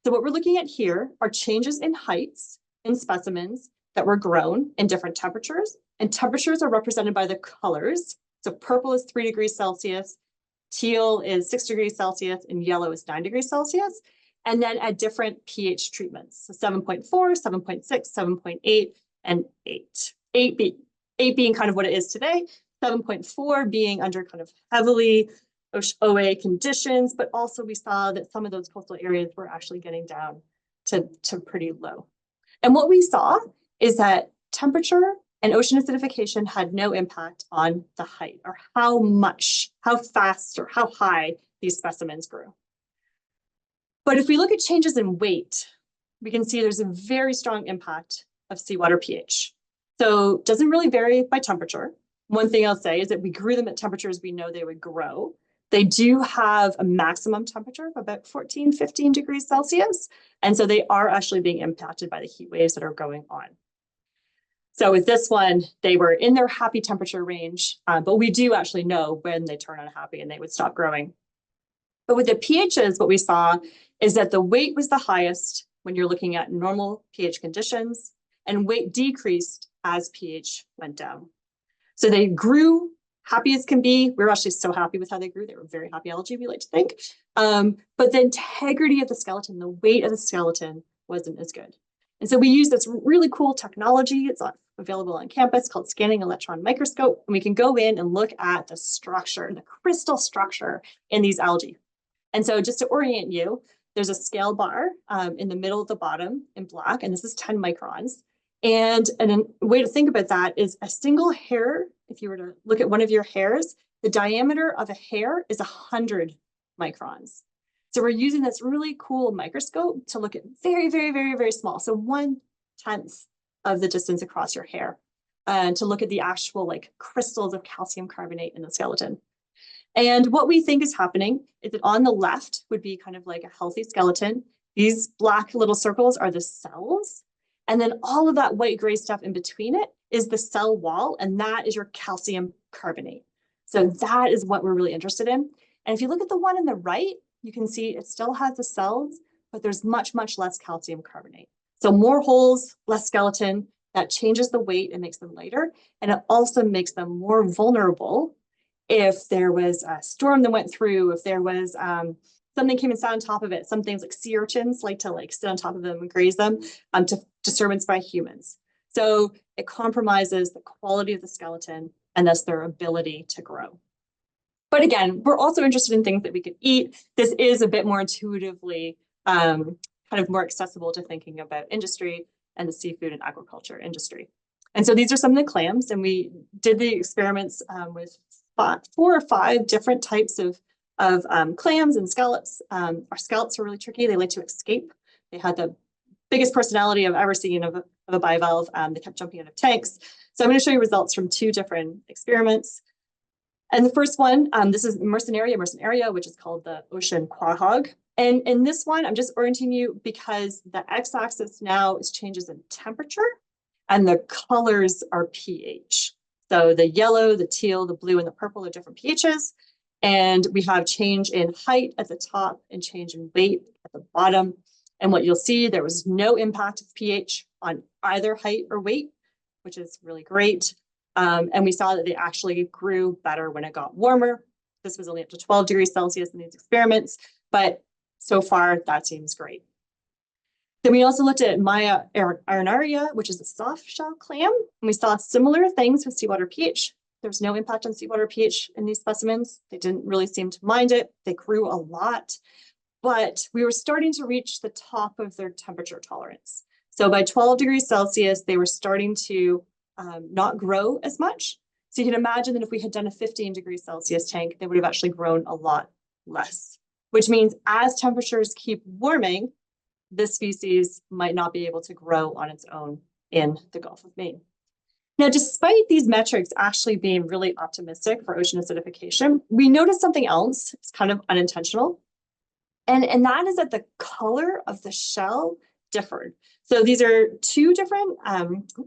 So what we're looking at here are changes in heights in specimens that were grown in different temperatures, and temperatures are represented by the colors. So purple is 3 degrees Celsius, teal is 6 degrees Celsius, and yellow is 9 degrees Celsius. And then at different pH treatments, so 7.4, 7.6, 7.8, and 8. 8 being kind of what it is today, 7.4 being under kind of heavily OA conditions, but also we saw that some of those coastal areas were actually getting down to pretty low. And what we saw is that temperature and ocean acidification had no impact on the height, or how much, how fast, or how high these specimens grew. But if we look at changes in weight, we can see there's a very strong impact of seawater pH. So it doesn't really vary by temperature. One thing I'll say is that we grew them at temperatures we know they would grow. They do have a maximum temperature of about 14, 15 degrees Celsius. And so they are actually being impacted by the heat waves that are going on. So with this one, they were in their happy temperature range, but we do actually know when they turn unhappy and they would stop growing. But with the pHs, what we saw is that the weight was the highest when you're looking at normal pH conditions, and weight decreased as pH went down. So they grew happy as can be. We're actually so happy with how they grew. They were very happy algae, we like to think. But the integrity of the skeleton, the weight of the skeleton wasn't as good. And so we use this really cool technology. It's available on campus called scanning electron microscope. And we can go in and look at the structure, the crystal structure in these algae. And so just to orient you, there's a scale bar in the middle of the bottom in black, and this is 10 microns. And a way to think about that is a single hair, if you were to look at one of your hairs, the diameter of a hair is 100 microns. So we're using this really cool microscope to look at very, very, very, very small. So 1/10 of the distance across your hair, and to look at the actual like crystals of calcium carbonate in the skeleton. And what we think is happening is that on the left would be kind of like a healthy skeleton. These black little circles are the cells. And then all of that white gray stuff in between it is the cell wall, and that is your calcium carbonate. So that is what we're really interested in. And if you look at the one on the right, you can see it still has the cells, but there's much, much less calcium carbonate. So more holes, less skeleton. That changes the weight and makes them lighter. And it also makes them more vulnerable if there was a storm that went through, if there was something came and sat on top of it. Some things like sea urchins like to sit on top of them and graze them to disturbance by humans. So it compromises the quality of the skeleton and thus their ability to grow. But again, we're also interested in things that we could eat. This is a bit more intuitively kind of more accessible to thinking about industry and the seafood and aquaculture industry. And so these are some of the clams, and we did the experiments with 4 or 5 different types of clams and scallops. Our scallops are really tricky. They like to escape. They had the biggest personality I've ever seen of a bivalve. They kept jumping out of tanks. So I'm going to show you results from 2 different experiments. And the first one, this is Mercenaria, which is called the ocean quahog. And in this one, I'm just orienting you because the x-axis now is changes in temperature, and the colors are pH. So the yellow, the teal, the blue, and the purple are different pHs. And we have change in height at the top and change in weight at the bottom. And what you'll see, there was no impact of pH on either height or weight, which is really great. And we saw that they actually grew better when it got warmer. This was only up to 12 degrees Celsius in these experiments, but so far that seems great. Then we also looked at Maya arenaria, which is a soft shell clam, and we saw similar things with seawater pH. There's no impact on seawater pH in these specimens. They didn't really seem to mind it. They grew a lot, but we were starting to reach the top of their temperature tolerance. So by 12 degrees Celsius, they were starting to not grow as much. So you can imagine that if we had done a 15 degrees Celsius tank, they would have actually grown a lot less, which means as temperatures keep warming, this species might not be able to grow on its own in the Gulf of Maine. Now, despite these metrics actually being really optimistic for ocean acidification, we noticed something else. It's kind of unintentional. And that is that the color of the shell differed. So these are two different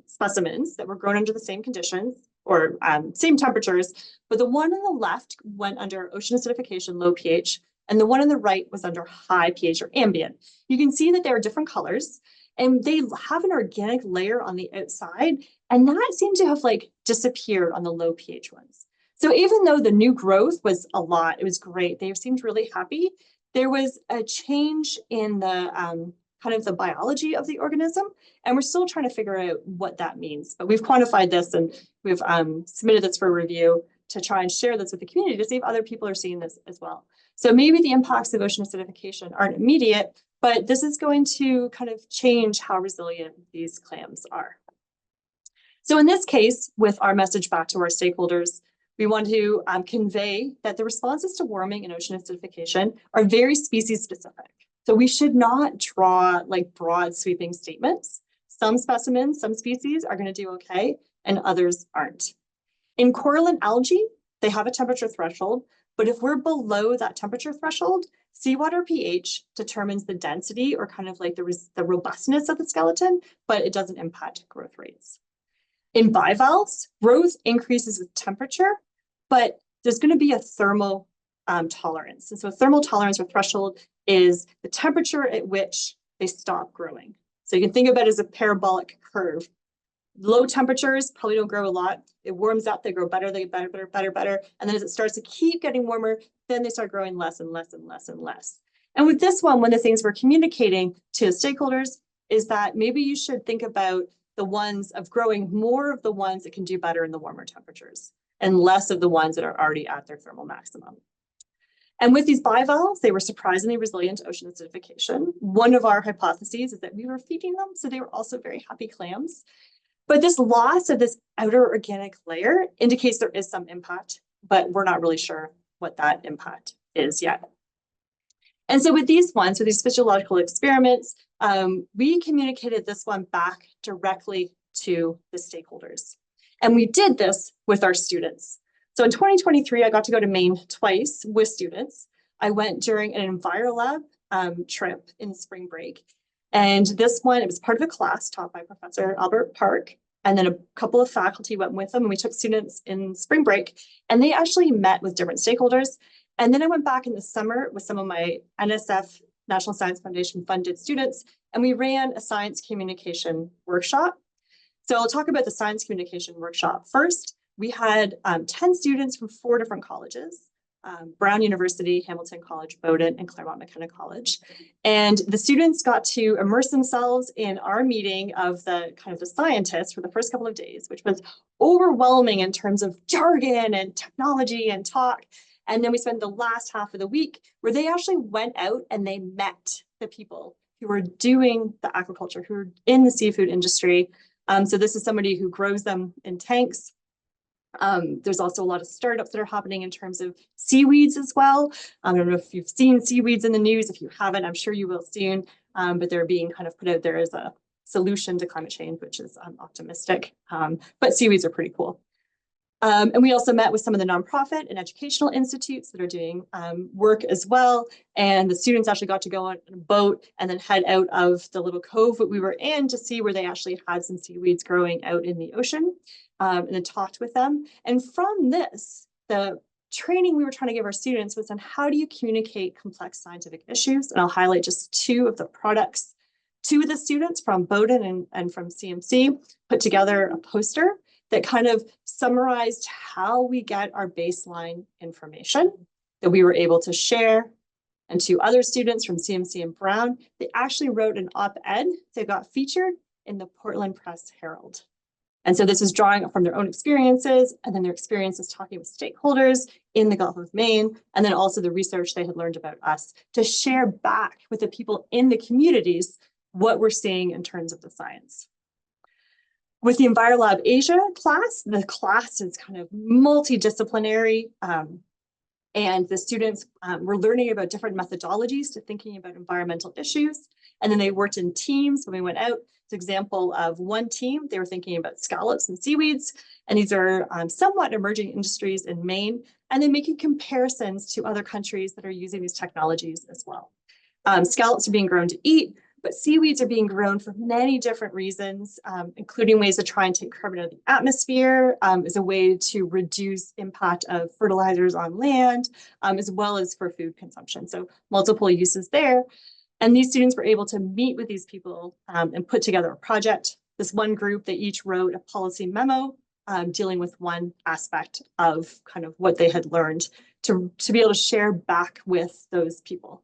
specimens that were grown under the same conditions or same temperatures, but the one on the left went under ocean acidification, low pH, and the one on the right was under high pH or ambient. You can see that they are different colors, and they have an organic layer on the outside, and that seemed to have like disappeared on the low pH ones. So even though the new growth was a lot, it was great, they seemed really happy, there was a change in the kind of the biology of the organism, and we're still trying to figure out what that means. But we've quantified this and we've submitted this for review to try and share this with the community to see if other people are seeing this as well. So maybe the impacts of ocean acidification aren't immediate, but this is going to kind of change how resilient these clams are. So in this case, with our message back to our stakeholders, we want to convey that the responses to warming and ocean acidification are very species specific. So we should not draw like broad sweeping statements. Some specimens, some species are going to do okay and others aren't. In coralline algae, they have a temperature threshold, but if we're below that temperature threshold, seawater pH determines the density or kind of like the robustness of the skeleton, but it doesn't impact growth rates. In bivalves, growth increases with temperature, but there's going to be a thermal tolerance. And so thermal tolerance or threshold is the temperature at which they stop growing. So you can think of it as a parabolic curve. Low temperatures probably don't grow a lot. It warms up, they grow better, they get better. And then as it starts to keep getting warmer, then they start growing less and less and less and less. And with this one of the things we're communicating to stakeholders is that maybe you should think about the ones of growing more of the ones that can do better in the warmer temperatures and less of the ones that are already at their thermal maximum. And with these bivalves, they were surprisingly resilient to ocean acidification. One of our hypotheses is that we were feeding them, so they were also very happy clams. But this loss of this outer organic layer indicates there is some impact, but we're not really sure what that impact is yet. And so with these ones, with these physiological experiments, we communicated this one back directly to the stakeholders. And we did this with our students. So in 2023, I got to go to Maine twice with students. I went during an EnviroLab trip in spring break. And this one, it was part of a class taught by Professor Albert Park. And then a couple of faculty went with them, and we took students in spring break, and they actually met with different stakeholders. And then I went back in the summer with some of my NSF, National Science Foundation funded students, and we ran a science communication workshop. So I'll talk about the science communication workshop first. We had 10 students from 4 different colleges, Brown University, Hamilton College, Bowdoin, and Claremont McKenna College. And the students got to immerse themselves in our meeting of the kind of the scientists for the first couple of days, which was overwhelming in terms of jargon and technology and talk. And then we spent the last half of the week where they actually went out and they met the people who were doing the aquaculture, who were in the seafood industry. So this is somebody who grows them in tanks. There's also a lot of startups that are happening in terms of seaweeds as well. I don't know if you've seen seaweeds in the news. If you haven't, I'm sure you will soon. But they're being kind of put out there as a solution to climate change, which is optimistic. But seaweeds are pretty cool. And we also met with some of the nonprofit and educational institutes that are doing work as well. And the students actually got to go on a boat and then head out of the little cove that we were in to see where they actually had some seaweeds growing out in the ocean, and then talked with them. And from this, the training we were trying to give our students was on how do you communicate complex scientific issues. And I'll highlight just 2 of the products. 2 of the students from Bowdoin and from CMC put together a poster that kind of summarized how we get our baseline information that we were able to share. And 2 other students from CMC and Brown, they actually wrote an op-ed that got featured in the Portland Press Herald. And so this is drawing from their own experiences, and then their experiences talking with stakeholders in the Gulf of Maine, and then also the research they had learned about us to share back with the people in the communities what we're seeing in terms of the science. With the EnviroLab Asia class, the class is kind of multidisciplinary, and the students were learning about different methodologies to thinking about environmental issues. And then they worked in teams when we went out It's an example of one team. They were thinking about scallops and seaweeds, and these are somewhat emerging industries in Maine, and then making comparisons to other countries that are using these technologies as well. Scallops are being grown to eat, but seaweeds are being grown for many different reasons, including ways to try and take carbon out of the atmosphere, as a way to reduce impact of fertilizers on land, as well as for food consumption. So multiple uses there. And these students were able to meet with these people and put together a project. This one group, they each wrote a policy memo dealing with one aspect of kind of what they had learned to be able to share back with those people.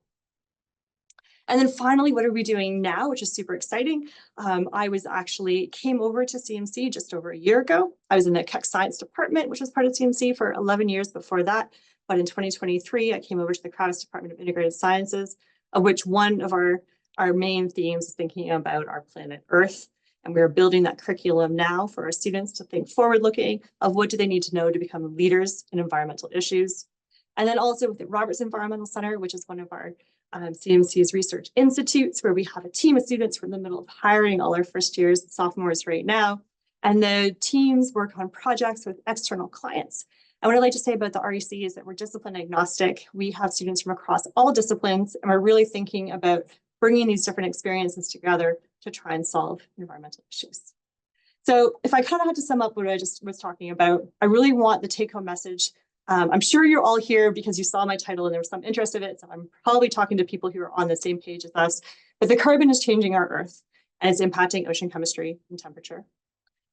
And then finally, what are we doing now, which is super exciting? I came over to CMC just over a year ago. I was in the Keck Science Department, which was part of CMC for 11 years before that. But in 2023, I came over to the Kravis Department of Integrated Sciences, of which one of our main themes is thinking about our planet Earth. And we're building that curriculum now for our students to think forward-looking of what do they need to know to become leaders in environmental issues. And then also with the Roberts Environmental Center, which is one of our CMC's research institutes, where we have a team of students. We're in the middle of hiring all our first years and sophomores right now. And the teams work on projects with external clients. And what I'd like to say about the REC is that we're discipline agnostic. We have students from across all disciplines, and we're really thinking about bringing these different experiences together to try and solve environmental issues. So if I kind of had to sum up what I just was talking about, I really want the take-home message. I'm sure you're all here because you saw my title and there was some interest of it. So I'm probably talking to people who are on the same page as us. But the carbon is changing our Earth, and it's impacting ocean chemistry and temperature.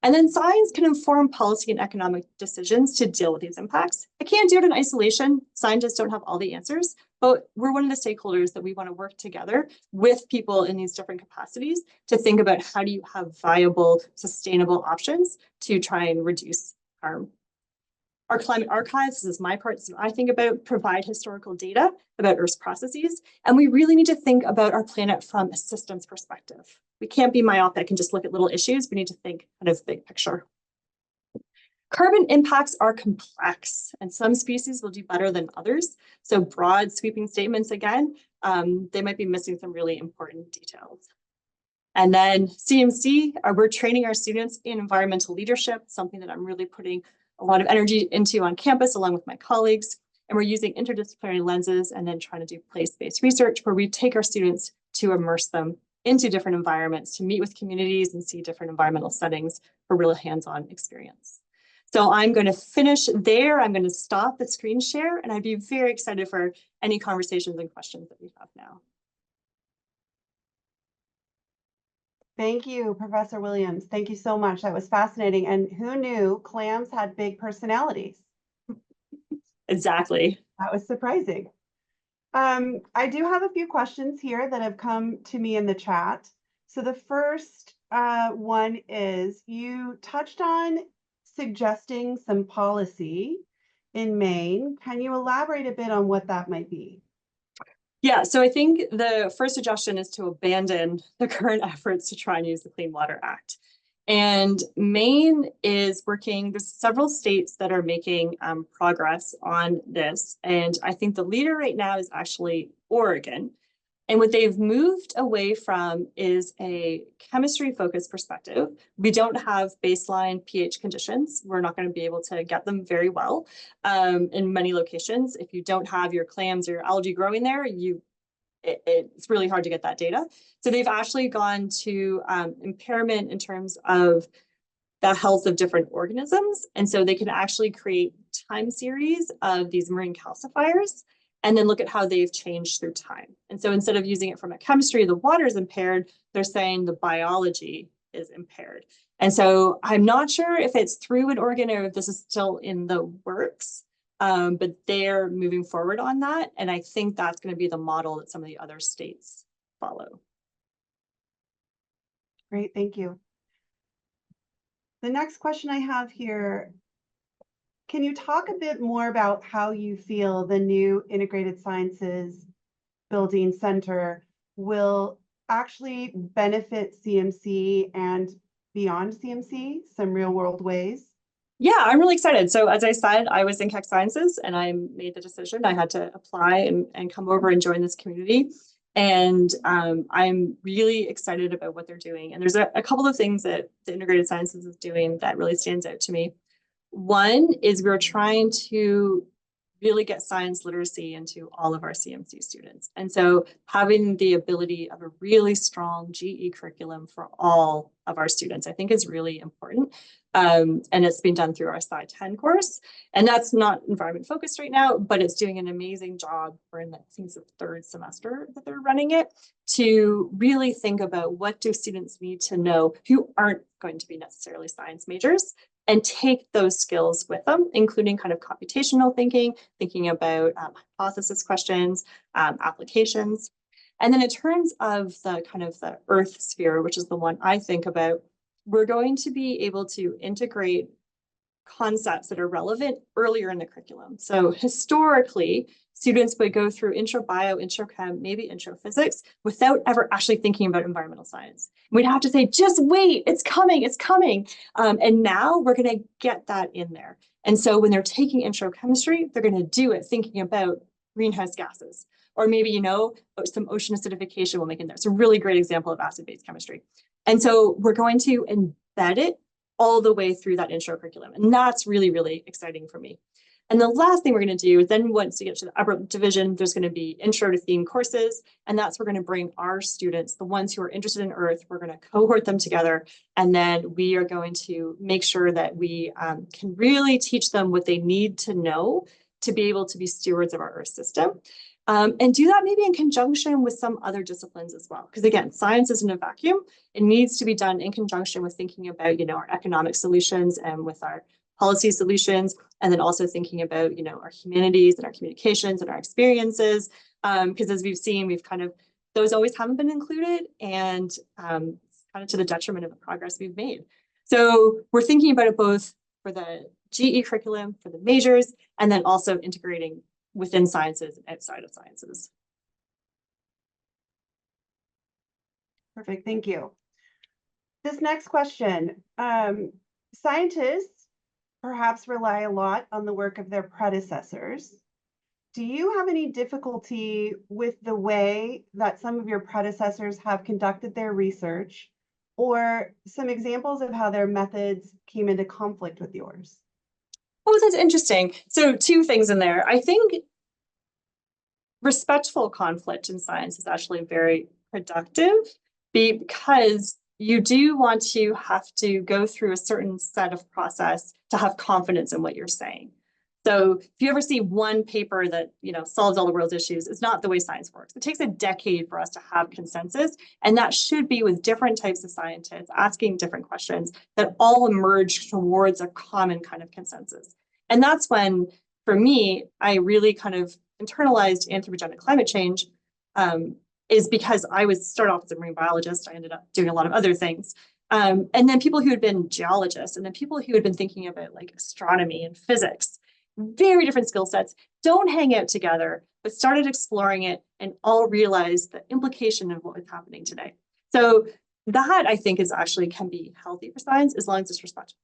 And then science can inform policy and economic decisions to deal with these impacts. It can't do it in isolation. Scientists don't have all the answers, but we're one of the stakeholders that we want to work together with people in these different capacities to think about how do you have viable, sustainable options to try and reduce harm. Our climate archives, this is my part, this is what I think about, provide historical data about Earth's processes. And we really need to think about our planet from a systems perspective. We can't be myopic and just look at little issues. We need to think kind of big picture. Carbon impacts are complex, and some species will do better than others. So broad sweeping statements, again, they might be missing some really important details. And then CMC, we're training our students in environmental leadership, something that I'm really putting a lot of energy into on campus along with my colleagues. And we're using interdisciplinary lenses and then trying to do place-based research where we take our students to immerse them into different environments, to meet with communities and see different environmental settings for real hands-on experience. So I'm going to finish there. I'm going to stop the screen share, and I'd be very excited for any conversations and questions that we have now. Thank you, Professor Williams. Thank you so much. That was fascinating. And who knew clams had big personalities? Exactly. That was surprising. I do have a few questions here that have come to me in the chat. So the first one is, you touched on suggesting some policy in Maine. Can you elaborate a bit on what that might be? Yeah, so I think the first suggestion is to abandon the current efforts to try and use the Clean Water Act. And Maine is working, there's several states that are making progress on this. And I think the leader right now is actually Oregon. And what they've moved away from is a chemistry-focused perspective. We don't have baseline pH conditions. We're not going to be able to get them very well in many locations. If you don't have your clams or your algae growing there, it's really hard to get that data. So they've actually gone to impairment in terms of the health of different organisms. And so they can actually create time series of these marine calcifiers and then look at how they've changed through time. And so instead of using it from a chemistry, the water is impaired, they're saying the biology is impaired. And so I'm not sure if it's through an organ or if this is still in the works, but they're moving forward on that. And I think that's going to be the model that some of the other states follow. Great, thank you. The next question I have here, can you talk a bit more about how you feel the new Integrated Sciences Building Center will actually benefit CMC and beyond CMC, some real world ways? Yeah, I'm really excited. So as I said, I was in Keck Sciences and I made the decision. I had to apply and come over and join this community. And I'm really excited about what they're doing. And there's a couple of things that the integrated sciences is doing that really stands out to me. One is we're trying to really get science literacy into all of our CMC students. And so having the ability of a really strong GE curriculum for all of our students, I think is really important. And it's being done through our Sci 10 course. And that's not environment focused right now, but it's doing an amazing job. We're in, I think it's the third semester that they're running it, to really think about what do students need to know who aren't going to be necessarily science majors, and take those skills with them, including kind of computational thinking, thinking about hypothesis questions, applications. And then in terms of the kind of the Earth sphere, which is the one I think about, we're going to be able to integrate concepts that are relevant earlier in the curriculum. So historically, students would go through intro bio, intro chem, maybe intro physics without ever actually thinking about environmental science. We'd have to say, just wait, it's coming, it's coming. And now we're going to get that in there. And so when they're taking intro chemistry, they're going to do it thinking about greenhouse gases, or maybe, you know, some ocean acidification will make in there. It's a really great example of acid-base chemistry. And so we're going to embed it all the way through that intro curriculum. And that's really, really exciting for me. And the last thing we're going to do is then once you get to the upper division, there's going to be intro to theme courses. And that's where we're going to bring our students, the ones who are interested in Earth, we're going to cohort them together. And then we are going to make sure that we can really teach them what they need to know to be able to be stewards of our Earth system. And do that maybe in conjunction with some other disciplines as well. Because again, science isn't a vacuum. It needs to be done in conjunction with thinking about, you know, our economic solutions and with our policy solutions, and then also thinking about, you know, our humanities and our communications and our experiences. Because as we've seen, we've kind of, those always haven't been included, and kind of to the detriment of the progress we've made. So we're thinking about it both for the GE curriculum, for the majors, and then also integrating within sciences and outside of sciences. Perfect, thank you. This next question, scientists perhaps rely a lot on the work of their predecessors. Do you have any difficulty with the way that some of your predecessors have conducted their research, or some examples of how their methods came into conflict with yours? Oh, that's interesting. So two things in there. I think respectful conflict in science is actually very productive, because you do want to have to go through a certain set of process to have confidence in what you're saying. So if you ever see one paper that, you know, solves all the world's issues, it's not the way science works. It takes a decade for us to have consensus, and that should be with different types of scientists asking different questions that all emerge towards a common kind of consensus. And that's when, for me, I really kind of internalized anthropogenic climate change, is because I started off as a marine biologist. I ended up doing a lot of other things. And then people who had been geologists, and then people who had been thinking about like astronomy and physics, very different skill sets, don't hang out together, but started exploring it and all realized the implication of what was happening today. So that, I think, is actually can be healthy for science as long as it's respectful.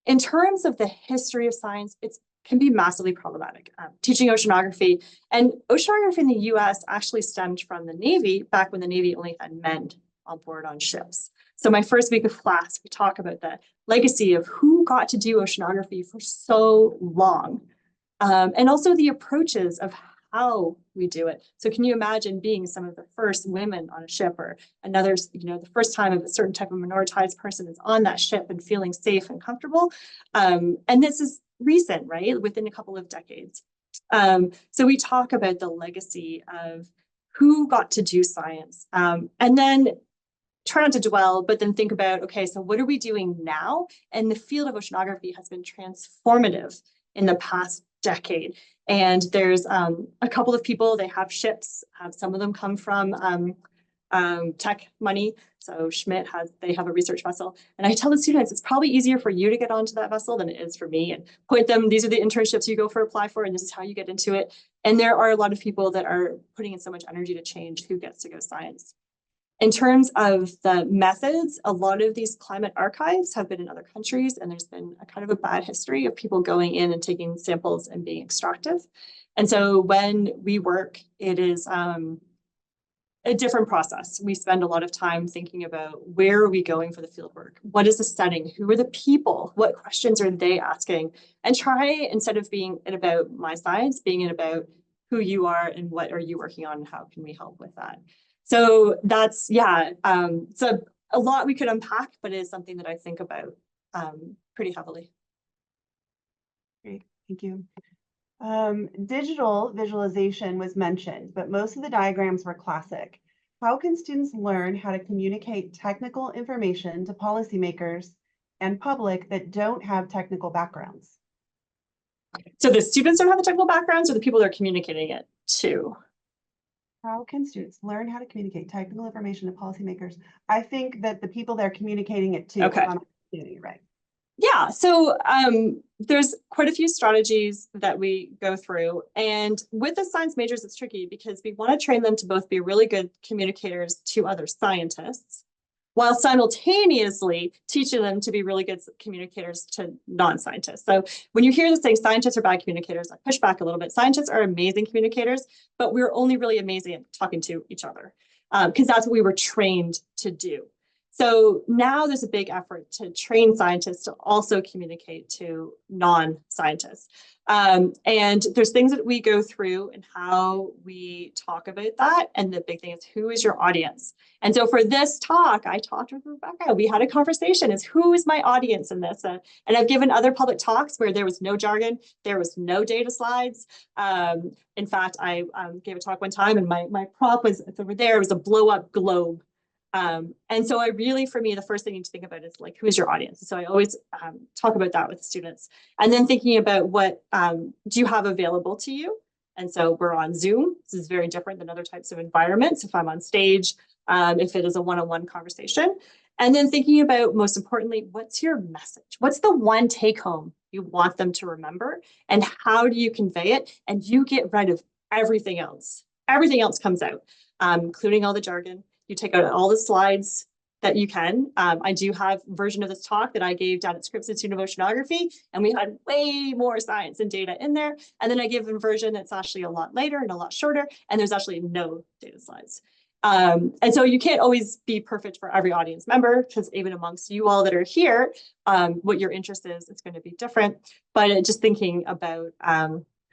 In terms of the history of science, it can be massively problematic. Teaching oceanography, and oceanography in the US actually stemmed from the Navy back when the Navy only had men on board on ships. So my first week of class, we talk about the legacy of who got to do oceanography for so long, and also the approaches of how we do it. So can you imagine being some of the first women on a ship, or another, you know, the first time a certain type of minoritized person is on that ship and feeling safe and comfortable? And this is recent, right? Within a couple of decades. So we talk about the legacy of who got to do science, and then try not to dwell, but then think about, okay, so what are we doing now? And the field of oceanography has been transformative in the past decade. And there's a couple of people, they have ships, some of them come from tech money. So Schmidt they have a research vessel. And I tell the students, it's probably easier for you to get onto that vessel than it is for me, and point them, these are the internships you apply for, and this is how you get into it. And there are a lot of people that are putting in so much energy to change who gets to go science. In terms of the methods, a lot of these climate archives have been in other countries, and there's been a kind of a bad history of people going in and taking samples and being extractive. And so when we work, it is a different process. We spend a lot of time thinking about where are we going for the fieldwork? What is the setting? Who are the people? What questions are they asking? And try, instead of being it about my science, being it about who you are and what are you working on and how can we help with that? So that's, yeah, so a lot we could unpack, but it is something that I think about pretty heavily. Great, thank you. Digital visualization was mentioned, but most of the diagrams were classic. How can students learn how to communicate technical information to policymakers and public that don't have technical backgrounds? So the students don't have the technical backgrounds, or the people they're communicating it to? How can students learn how to communicate technical information to policymakers? I think that the people they're communicating it to, Okay. if I'm understanding it right. Yeah, so there's quite a few strategies that we go through. And with the science majors, it's tricky because we want to train them to both be really good communicators to other scientists, while simultaneously teaching them to be really good communicators to non-scientists. So when you hear this saying scientists are bad communicators, I push back a little bit. Scientists are amazing communicators, but we're only really amazing at talking to each other because that's what we were trained to do. So now there's a big effort to train scientists to also communicate to non-scientists. And there's things that we go through and how we talk about that. And the big thing is, who is your audience? And so for this talk, I talked with Rebecca. We had a conversation, is who is my audience in this? And I've given other public talks where there was no jargon, there was no data slides. In fact, I gave a talk one time and my prop was over there, it was a blow up globe. And so I really, for me, the first thing you need to think about is like, who is your audience? So I always talk about that with students. And then thinking about what do you have available to you? And so we're on Zoom. This is very different than other types of environments. If I'm on stage, if it is a one-on-one conversation. And then thinking about, most importantly, what's your message? What's the one take home you want them to remember? And how do you convey it? And you get rid of everything else. Everything else comes out, including all the jargon. You take out all the slides that you can. I do have a version of this talk that I gave down at Scripps Institute of Oceanography, and we had way more science and data in there. And then I give a version that's actually a lot later and a lot shorter, and there's actually no data slides. And so you can't always be perfect for every audience member, because even amongst you all that are here, what your interest is, it's going to be different. But just thinking about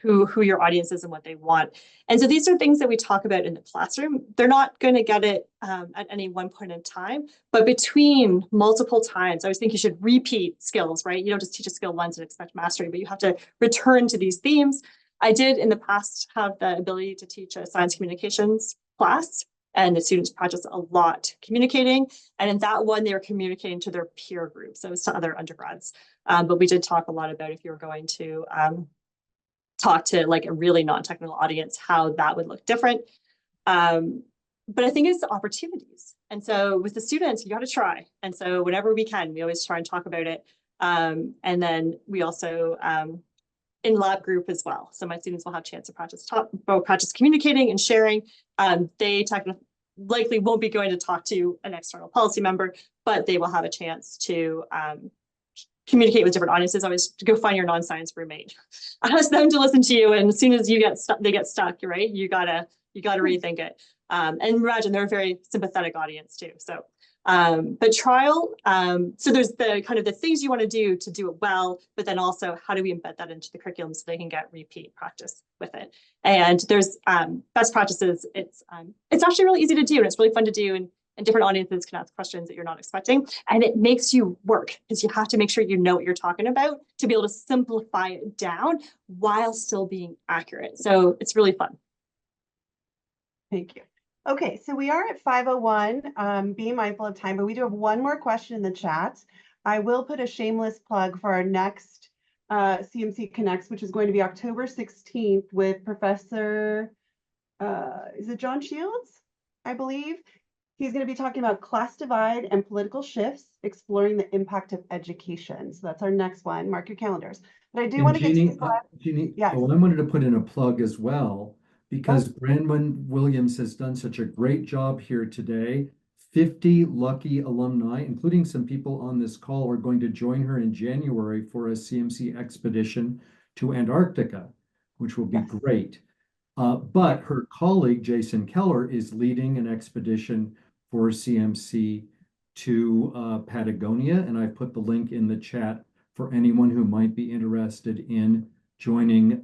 who your audience is and what they want. And so these are things that we talk about in the classroom. They're not going to get it at any one point in time, but between multiple times, I always think you should repeat skills, right? You don't just teach a skill once and expect mastery, but you have to return to these themes. I did in the past have the ability to teach a science communications class, and the students practice a lot communicating. And in that one, they were communicating to their peer groups, so it was to other undergrads. But we did talk a lot about if you were going to talk to like a really non-technical audience, how that would look different. But I think it's the opportunities. And so with the students, you got to try. And so whenever we can, we always try and talk about it. And then we also in lab group as well. So my students will have a chance to practice communicating and sharing. They likely won't be going to talk to an external policy member, but they will have a chance to communicate with different audiences. Always go find your non-science roommate. Ask them to listen to you, and as soon as you get stuck, they get stuck, right? You gotta rethink it. And imagine they're a very sympathetic audience too. So, but trial. So there's the kind of the things you want to do it well, but then also how do we embed that into the curriculum so they can get repeat practice with it? And there's best practices. It's actually really easy to do, and it's really fun to do. And different audiences can ask questions that you're not expecting. And it makes you work because you have to make sure you know what you're talking about to be able to simplify it down while still being accurate. So it's really fun. Thank you. Okay, so we are at 5:01, being mindful of time, but we do have one more question in the chat. I will put a shameless plug for our next CMC Connects, which is going to be October 16th with Professor, is it John Shields, I believe? He's going to be talking about class divide and political shifts, exploring the impact of education. So that's our next one. Mark your calendars. But I do want to get to Jeannie, yes. I wanted to put in a plug as well, because Branwen Williams has done such a great job here today. 50 lucky alumni, including some people on this call, are going to join her in January for a CMC expedition to Antarctica, which will be great. But her colleague, Jason Keller, is leading an expedition for CMC to Patagonia, and I've put the link in the chat for anyone who might be interested in joining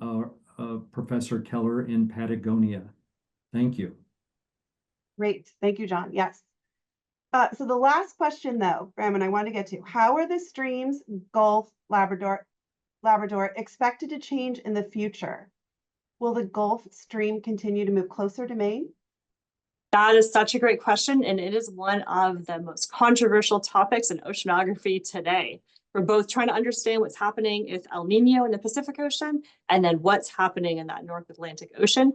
Professor Keller in Patagonia. Thank you. Great. Thank you, John. Yes. So the last question, though, Branwen, I want to get to, how are the streams, Gulf, Labrador, expected to change in the future? Will the Gulf Stream continue to move closer to Maine? That is such a great question, and it is one of the most controversial topics in oceanography today. We're both trying to understand what's happening with El Nino in the Pacific Ocean, and then what's happening in that North Atlantic Ocean.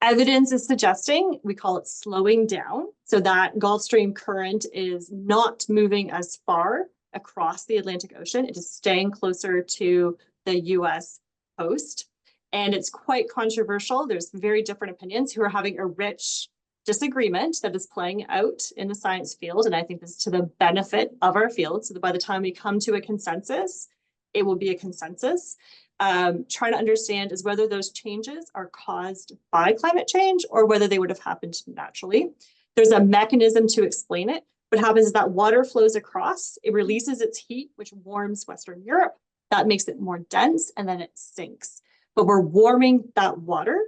Evidence is suggesting, we call it slowing down, so that Gulf Stream current is not moving as far across the Atlantic Ocean. It is staying closer to the US coast. And it's quite controversial. There's very different opinions who are having a rich disagreement that is playing out in the science field. And I think this is to the benefit of our field. So that by the time we come to a consensus, it will be a consensus. Trying to understand is whether those changes are caused by climate change or whether they would have happened naturally. There's a mechanism to explain it. What happens is that water flows across, it releases its heat, which warms Western Europe. That makes it more dense, and then it sinks. But we're warming that water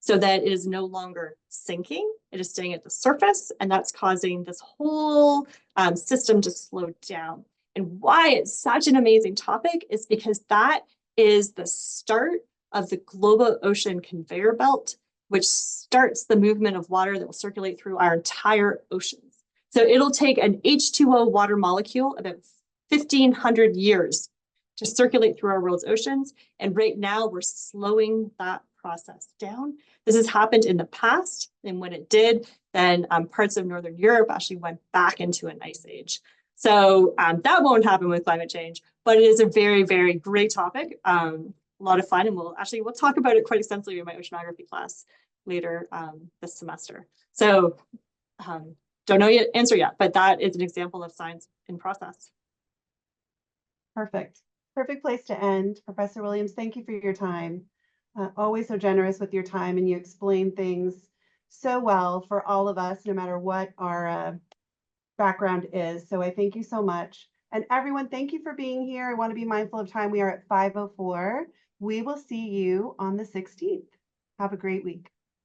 so that it is no longer sinking. It is staying at the surface, and that's causing this whole system to slow down. And why it's such an amazing topic is because that is the start of the global ocean conveyor belt, which starts the movement of water that will circulate through our entire oceans. So it'll take an H2O water molecule about 1,500 years to circulate through our world's oceans. And right now we're slowing that process down. This has happened in the past. And when it did, then parts of Northern Europe actually went back into an ice age. So that won't happen with climate change, but it is a very, very great topic. A lot of fun. And we'll talk about it quite extensively in my oceanography class later this semester. So don't know yet, answer yet, but that is an example of science in process. Perfect. Perfect place to end. Professor Williams, thank you for your time. Always so generous with your time, and you explain things so well for all of us, no matter what our background is. So I thank you so much. And everyone, thank you for being here. I want to be mindful of time. We are at 5:04. We will see you on the 16th. Have a great week.